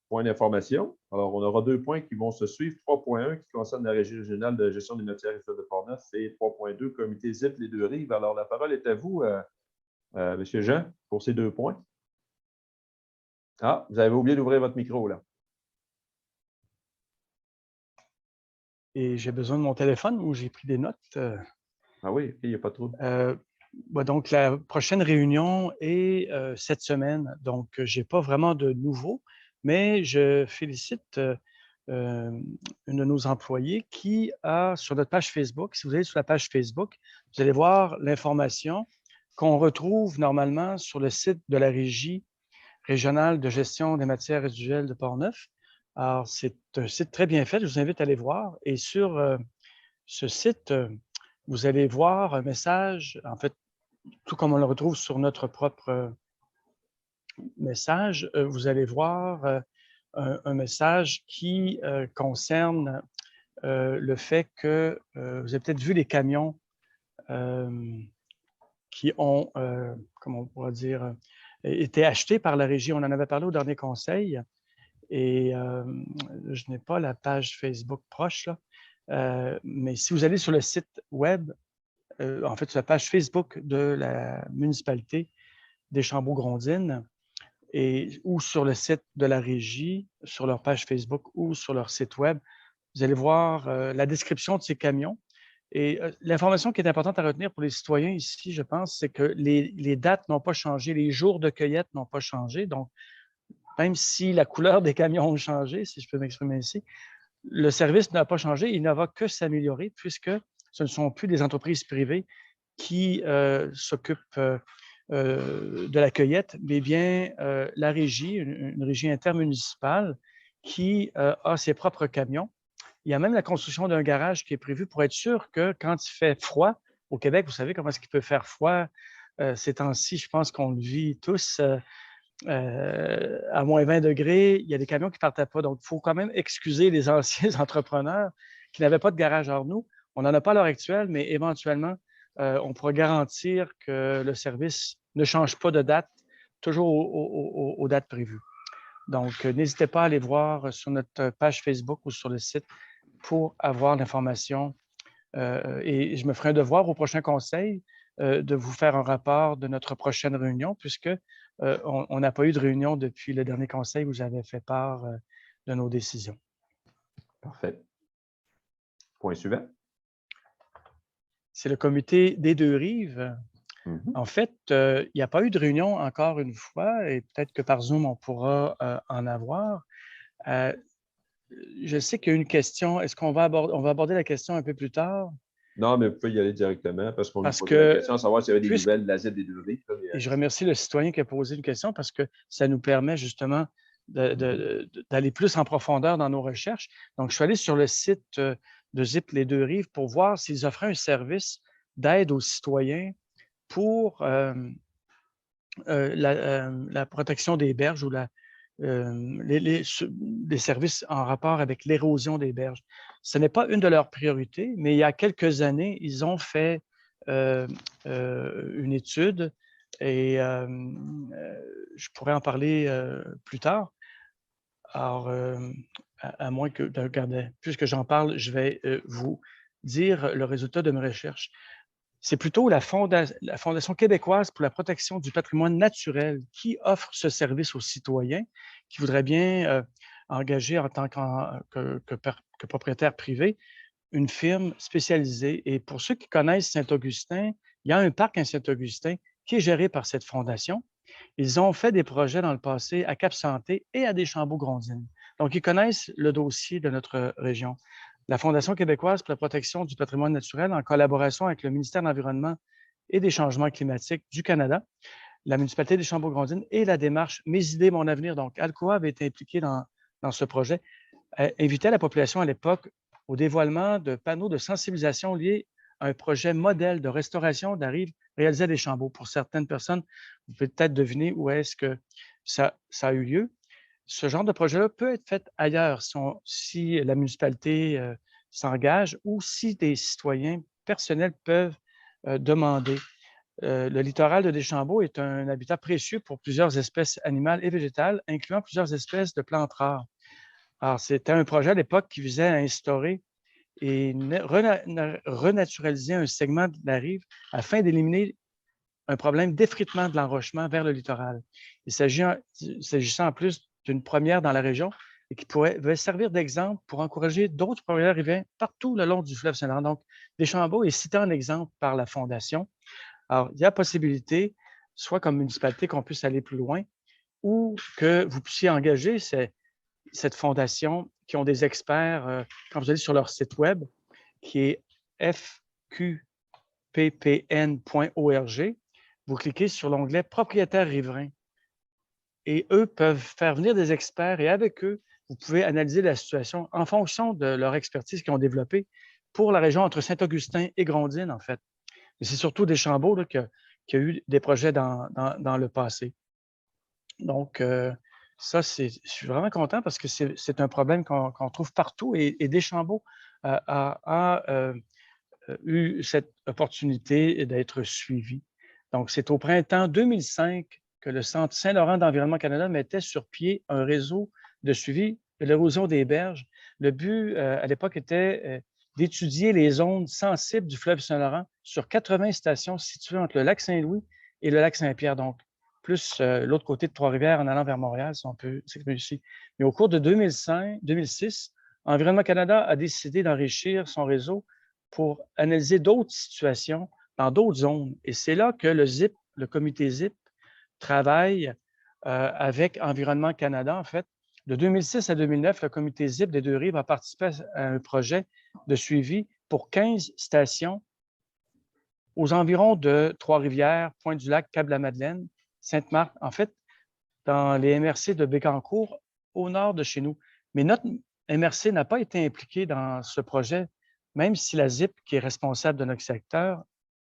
point d'information. Alors, on aura 2 points qui vont se suivre. 3.1 qui concerne la Régie régionale de gestion des matières et de Portneuf et 3.2 comité ZIP les deux rives. Alors, la parole est à vous, M. Jean, pour ces 2 points. Ah, vous avez oublié d'ouvrir votre micro, là. Et j'ai besoin de mon téléphone où j'ai pris des notes. Ah oui, il n'y a pas trop. Donc, la prochaine réunion est cette semaine. Donc, je n'ai pas vraiment de nouveau, mais je félicite une de nos employés qui a sur notre page Facebook, si vous allez sur la page Facebook, vous allez voir l'information qu'on retrouve normalement sur le site de la Régie régionale de gestion des matières résiduelles de Portneuf. Alors, c'est un site très bien fait, je vous invite à aller voir. Et sur ce site, vous allez voir un message, en fait, tout comme on le retrouve sur notre propre message, vous allez voir un message qui concerne le fait que vous avez peut-être vu les camions qui ont, comment on pourrait dire, été achetés par la régie. On en avait parlé au dernier conseil. Et je n'ai pas la page Facebook proche, là. Mais si vous allez sur le site web, en fait, sur la page Facebook de la municipalité Deschambault-Grondines, ou sur le site de la régie, sur leur page Facebook ou sur leur site web, vous allez voir la description de ces camions. Et l'information qui est importante à retenir pour les citoyens ici, je pense, c'est que les dates n'ont pas changé, les jours de cueillette n'ont pas changé. Donc, même si la couleur des camions ont changé, si je peux m'exprimer ici, le service n'a pas changé, il ne va que s'améliorer puisque ce ne sont plus des entreprises privées qui s'occupent de la cueillette, mais bien la régie, une régie intermunicipale qui a ses propres camions. Il y a même la construction d'un garage qui est prévu pour être sûr que quand il fait froid, au Québec, vous savez comment est-ce qu'il peut faire froid ces temps-ci, je pense qu'on le vit tous. À moins 20 degrés, il y a des camions qui ne partaient pas. Donc, il faut quand même excuser les anciens entrepreneurs qui n'avaient pas de garage. Alors, nous, on n'en a pas à l'heure actuelle, mais éventuellement, on pourra garantir que le service ne change pas de date, toujours aux dates prévues. Donc, n'hésitez pas à aller voir sur notre page Facebook ou sur le site pour avoir l'information. Et je me ferai un devoir au prochain conseil de vous faire un rapport de notre prochaine réunion, puisque on n'a pas eu de réunion depuis le dernier conseil où j'avais fait part de nos décisions. Parfait. Point suivant. C'est le comité des deux rives. Mm-hmm. En fait, il n'y a pas eu de réunion encore une fois, et peut-être que par Zoom, on pourra en avoir. Je sais qu'il y a une question. Est-ce qu'on va aborder la question un peu plus tard? Non, mais vous pouvez y aller directement parce qu'on nous posait la question, savoir s'il y avait des nouvelles de la ZEP des deux rives. Et je remercie le citoyen qui a posé une question parce que ça nous permet justement d'aller plus en profondeur dans nos recherches. Donc, je suis allé sur le site de ZIP Les Deux Rives pour voir s'ils offraient un service d'aide aux citoyens pour la protection des berges ou les services en rapport avec l'érosion des berges. Ce n'est pas une de leurs priorités, mais il y a quelques années, ils ont fait une étude et je pourrais en parler plus tard. Alors, à moins que, regardez, puisque j'en parle, je vais vous dire le résultat de mes recherches. C'est plutôt la Fondation québécoise pour la protection du patrimoine naturel qui offre ce service aux citoyens qui voudraient bien engager en tant que propriétaire privé une firme spécialisée. Et pour ceux qui connaissent Saint-Augustin, il y a un parc à Saint-Augustin qui est géré par cette fondation. Ils ont fait des projets dans le passé à Cap-Santé et à Deschambault-Grondines. Donc, ils connaissent le dossier de notre région. La Fondation québécoise pour la protection du patrimoine naturel, en collaboration avec le ministère de l'Environnement et des Changements climatiques du Canada, la municipalité des Deschambault-Grondines et la démarche Mes idées, mon avenir. Donc, Alcoa avait été impliqué dans ce projet, invitait la population à l'époque au dévoilement de panneaux de sensibilisation liés à un projet modèle de restauration de la rive réalisé à Deschambault. Pour certaines personnes, vous pouvez peut-être deviner où est-ce que ça a eu lieu. Ce genre de projet-là peut être fait ailleurs si la municipalité s'engage ou si des citoyens personnels peuvent demander. Le littoral de Deschambault est un habitat précieux pour plusieurs espèces animales et végétales, incluant plusieurs espèces de plantes rares. Alors, c'était un projet à l'époque qui visait à instaurer et renaturaliser un segment de la rive afin d'éliminer un problème d'effritement de l'enrochement vers le littoral. Il s'agissant en plus d'une première dans la région et qui pourrait servir d'exemple pour encourager d'autres propriétaires riverains partout le long du fleuve Saint-Laurent. Donc, Deschambault est cité en exemple par la Fondation. Alors, il y a possibilité, soit comme municipalité, qu'on puisse aller plus loin ou que vous puissiez engager cette fondation qui ont des experts, quand vous allez sur leur site web, qui est fqppn.org, vous cliquez sur l'onglet « Propriétaires riverains » et eux peuvent faire venir des experts et avec eux, vous pouvez analyser la situation en fonction de leur expertise qu'ils ont développée pour la région entre Saint-Augustin et Grondines, en fait. Mais c'est surtout Deschambault là, qui a eu des projets dans le passé. Donc, ça, je suis vraiment content parce que c'est un problème qu'on trouve partout et Deschambault a eu cette opportunité d'être suivi. Donc, c'est au printemps 2005 que le Centre Saint-Laurent d'Environnement Canada mettait sur pied un réseau de suivi de l'érosion des berges. Le but, à l'époque, était d'étudier les zones sensibles du fleuve Saint-Laurent sur 80 stations situées entre le lac Saint-Louis et le lac Saint-Pierre, donc plus l'autre côté de Trois-Rivières en allant vers Montréal, si on peut s'exprimer ici. Mais au cours de 2006, Environnement Canada a décidé d'enrichir son réseau pour analyser d'autres situations dans d'autres zones. Et c'est là que le comité ZIP, travaille avec Environnement Canada. En fait, de 2006 à 2009, le comité ZIP des Deux-Rives a participé à un projet de suivi pour 15 stations aux environs de Trois-Rivières, Pointe-du-Lac, Cap-la-Madeleine, Sainte-Marthe, en fait, dans les MRC de Bécancour, au nord de chez nous. Mais notre MRC n'a pas été impliqué dans ce projet, même si la ZIP, qui est responsable de notre secteur,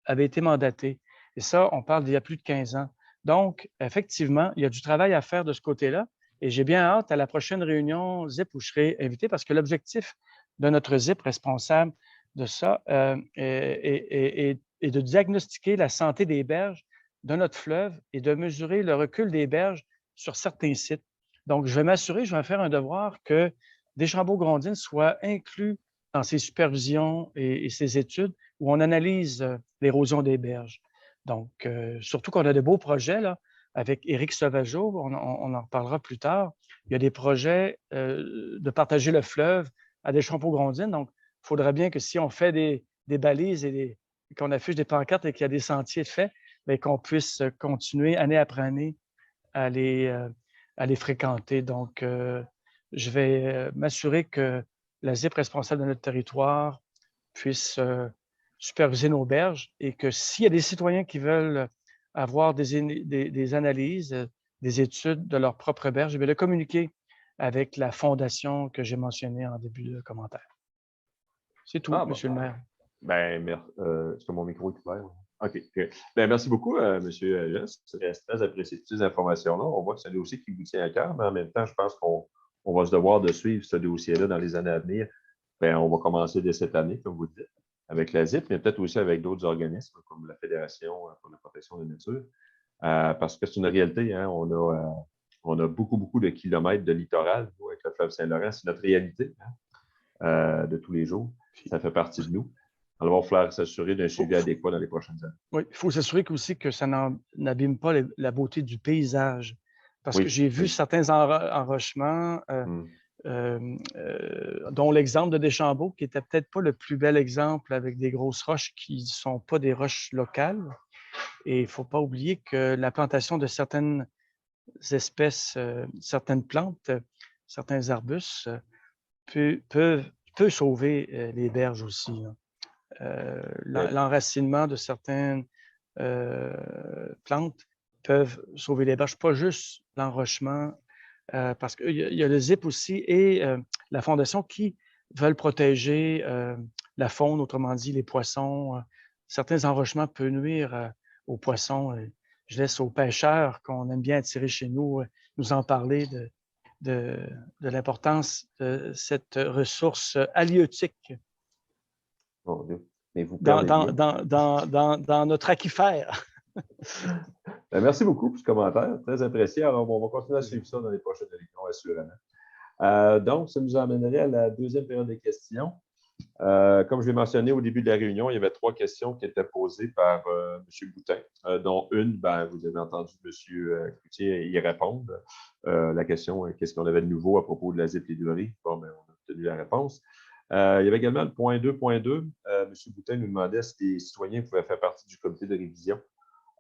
avait été mandatée. Et ça, on parle d'il y a plus de 15 ans. Donc, effectivement, il y a du travail à faire de ce côté-là. Et j'ai bien hâte à la prochaine réunion ZIP où je serai invité parce que l'objectif de notre ZIP responsable de ça est de diagnostiquer la santé des berges de notre fleuve et de mesurer le recul des berges sur certains sites. Donc, je vais m'assurer, je vais faire un devoir que Deschambault-Grondines soit inclus dans ses supervisions et ses études où on analyse l'érosion des berges. Donc, surtout qu'on a de beaux projets là, avec Éric Sauvageau, on en reparlera plus tard. Il y a des projets de partager le fleuve à Deschambault-Grondines. Donc, il faudra bien que si on fait des balises et qu'on affiche des pancartes et qu'il y a des sentiers de fait, bien, qu'on puisse continuer année après année à les fréquenter. Donc, je vais m'assurer que la ZIP responsable de notre territoire puisse superviser nos berges et que s'il y a des citoyens qui veulent avoir des analyses, des études de leur propre berge, je vais le communiquer avec la fondation que j'ai mentionnée en début de commentaire. C'est tout, Monsieur le maire. Ben, est-ce que mon micro est ouvert? OK. Ben, merci beaucoup, M. Jess. C'est très apprécié toutes ces informations-là. On voit que c'est un dossier qui vous tient à cœur, mais en même temps, je pense qu'on va se devoir de suivre ce dossier-là dans les années à venir. Ben, on va commencer dès cette année, comme vous dites, avec la ZIP, mais peut-être aussi avec d'autres organismes, comme la Fédération pour la protection de la nature. Parce que c'est une réalité, hein, on a beaucoup de kilomètres de littoral, nous, avec le fleuve Saint-Laurent. C'est notre réalité de tous les jours. Ça fait partie de nous. Alors, il va falloir s'assurer d'un suivi adéquat dans les prochaines années. Oui, il faut s'assurer aussi que ça n'abîme pas la beauté du paysage. Parce que j'ai vu certains enrochements, dont l'exemple de Deschambault, qui n'était peut-être pas le plus bel exemple avec des grosses roches qui ne sont pas des roches locales. Et il ne faut pas oublier que la plantation de certaines espèces, certaines plantes, certains arbustes peut sauver les berges aussi. L'enracinement de certaines plantes peuvent sauver les berges, pas juste l'enrochement, parce qu'il y a le ZIP aussi et la Fondation qui veulent protéger la faune, autrement dit les poissons. Certains enrochements peuvent nuire aux poissons. Je laisse aux pêcheurs qu'on aime bien attirer chez nous nous en parler de l'importance de cette ressource halieutique. Mon Dieu. Mais vous dans notre aquifère. Ben, merci beaucoup pour ce commentaire, très apprécié. Alors, on va continuer à suivre ça dans les prochaines élections, assurément. Donc, ça nous amènerait à la deuxième période des questions. Comme je l'ai mentionné au début de la réunion, il y avait 3 questions qui étaient posées par M. Boutin, dont une, vous avez entendu M. Cloutier y répondre. La question, qu'est-ce qu'on avait de nouveau à propos de la ZIP Les Deux-Rives? Bon, on a obtenu la réponse. Il y avait également le point 2.2. M. Boutin nous demandait si les citoyens pouvaient faire partie du comité de révision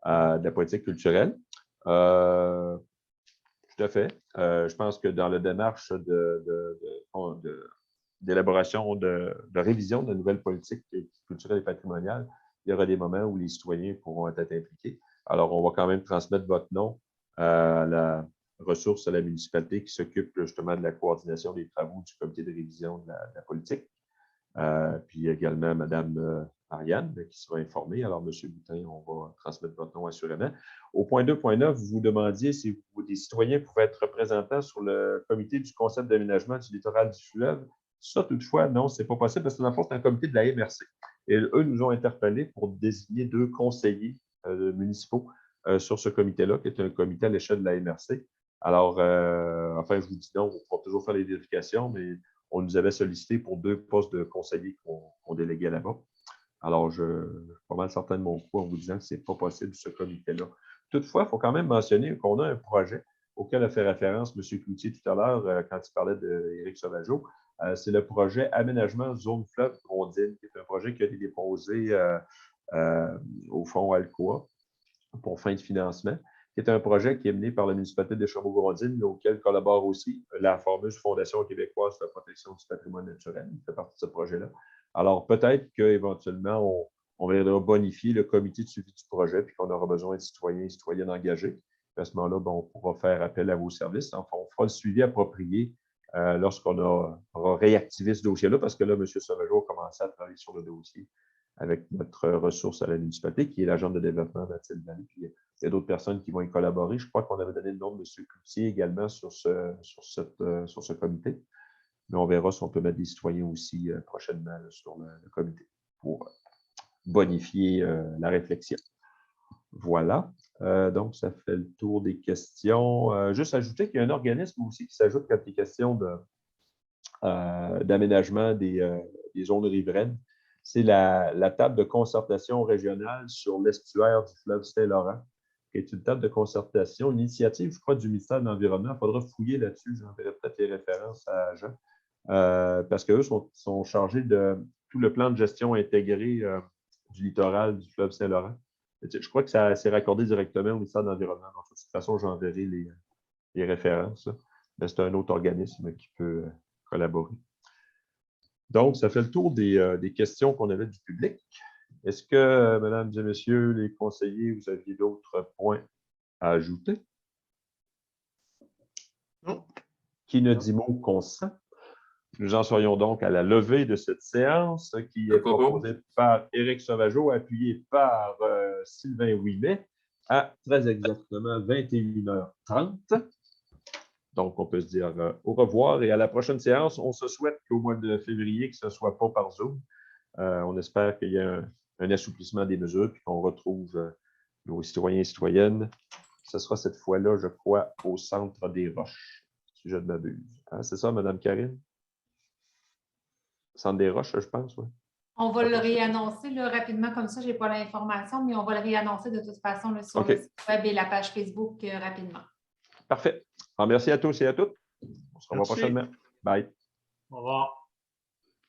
de la politique culturelle. Tout à fait. Je pense que dans la démarche d'élaboration, de révision de nouvelles politiques culturelles et patrimoniales, il y aura des moments où les citoyens pourront être impliqués. Alors, on va quand même transmettre votre nom à la ressource à la municipalité qui s'occupe justement de la coordination des travaux du comité de révision de la politique. Puis également Mme Marianne qui sera informée. Alors, M. Boutin, on va transmettre votre nom assurément. Au point 2.9, vous vous demandiez si des citoyens pouvaient être représentants sur le comité du concept d'aménagement du littoral du fleuve. Ça, toutefois, non, ce n'est pas possible parce que dans le fond, c'est un comité de la MRC. Et eux nous ont interpellés pour désigner 2 conseillers municipaux sur ce comité-là, qui est un comité à l'échelle de la MRC. Alors, enfin, je vous dis non, on pourra toujours faire les vérifications, mais on nous avait sollicité pour 2 postes de conseillers qu'on déléguait là-bas. Alors, je suis pas mal certain de mon coup en vous disant que ce n'est pas possible, ce comité-là. Toutefois, il faut quand même mentionner qu'on a un projet auquel a fait référence M. Cloutier tout à l'heure quand il parlait d'Éric Sauvageau. C'est le projet Aménagement Zone Fleuve Grondine, qui est un projet qui a été déposé au fonds Alcoa pour fin de financement, qui est un projet qui est mené par la municipalité de Chambord-Grondines, auquel collabore aussi la fameuse Fondation québécoise de la protection du patrimoine naturel, qui fait partie de ce projet-là. Alors, peut-être qu'éventuellement, on viendra bonifier le comité de suivi du projet, puis qu'on aura besoin de citoyens et citoyennes engagés. À ce moment-là, on pourra faire appel à vos services. Enfin, on fera le suivi approprié lorsqu'on aura réactivé ce dossier-là, parce que là, M. Sauvageau a commencé à travailler sur le dossier avec notre ressource à la municipalité, qui est l'agent de développement d'Athènes Valley. Puis, il y a d'autres personnes qui vont y collaborer. Je crois qu'on avait donné le nom de M. Cloutier également sur ce comité. Mais on verra si on peut mettre des citoyens aussi prochainement là, sur le comité pour bonifier la réflexion. Voilà. Donc, ça fait le tour des questions. Juste ajouter qu'il y a un organisme aussi qui s'ajoute quand il est question d'aménagement des zones riveraines. C'est la table de concertation régionale sur l'estuaire du fleuve Saint-Laurent, qui est une table de concertation, une initiative, je crois, du ministère de l'Environnement. Il faudra fouiller là-dessus. J'enverrai peut-être les références à Jean. Parce qu'eux sont chargés de tout le plan de gestion intégré du littoral du fleuve Saint-Laurent. Je crois que ça s'est raccordé directement au ministère de l'Environnement. Donc, de toute façon, j'enverrai les références. Mais c'est un autre organisme qui peut collaborer. Donc, ça fait le tour des questions qu'on avait du public. Est-ce que, mesdames et messieurs les conseillers, vous aviez d'autres points à ajouter? Non. Qui ne dit mot consent? Nous en serions donc à la levée de cette séance qui est proposée par Éric Sauvageau, appuyé par Sylvain Ouimet, à très exactement 21h30. Donc, on peut se dire au revoir et à la prochaine séance. On se souhaite qu'au mois de février, que ce ne soit pas par Zoom. On espère qu'il y ait un assouplissement des mesures et qu'on retrouve nos citoyens et citoyennes. Ce sera cette fois-là, je crois, au Centre des Roches, si je ne m'abuse. Hein, c'est ça, Mme Karine? Centre des Roches, je pense, oui. On va le réannoncer là, rapidement, comme ça, je n'ai pas l'information, mais on va le réannoncer de toute façon là, sur le site web et la page Facebook rapidement. Parfait. Alors, merci à tous et à toutes. On se revoit prochainement. Bye. Au revoir.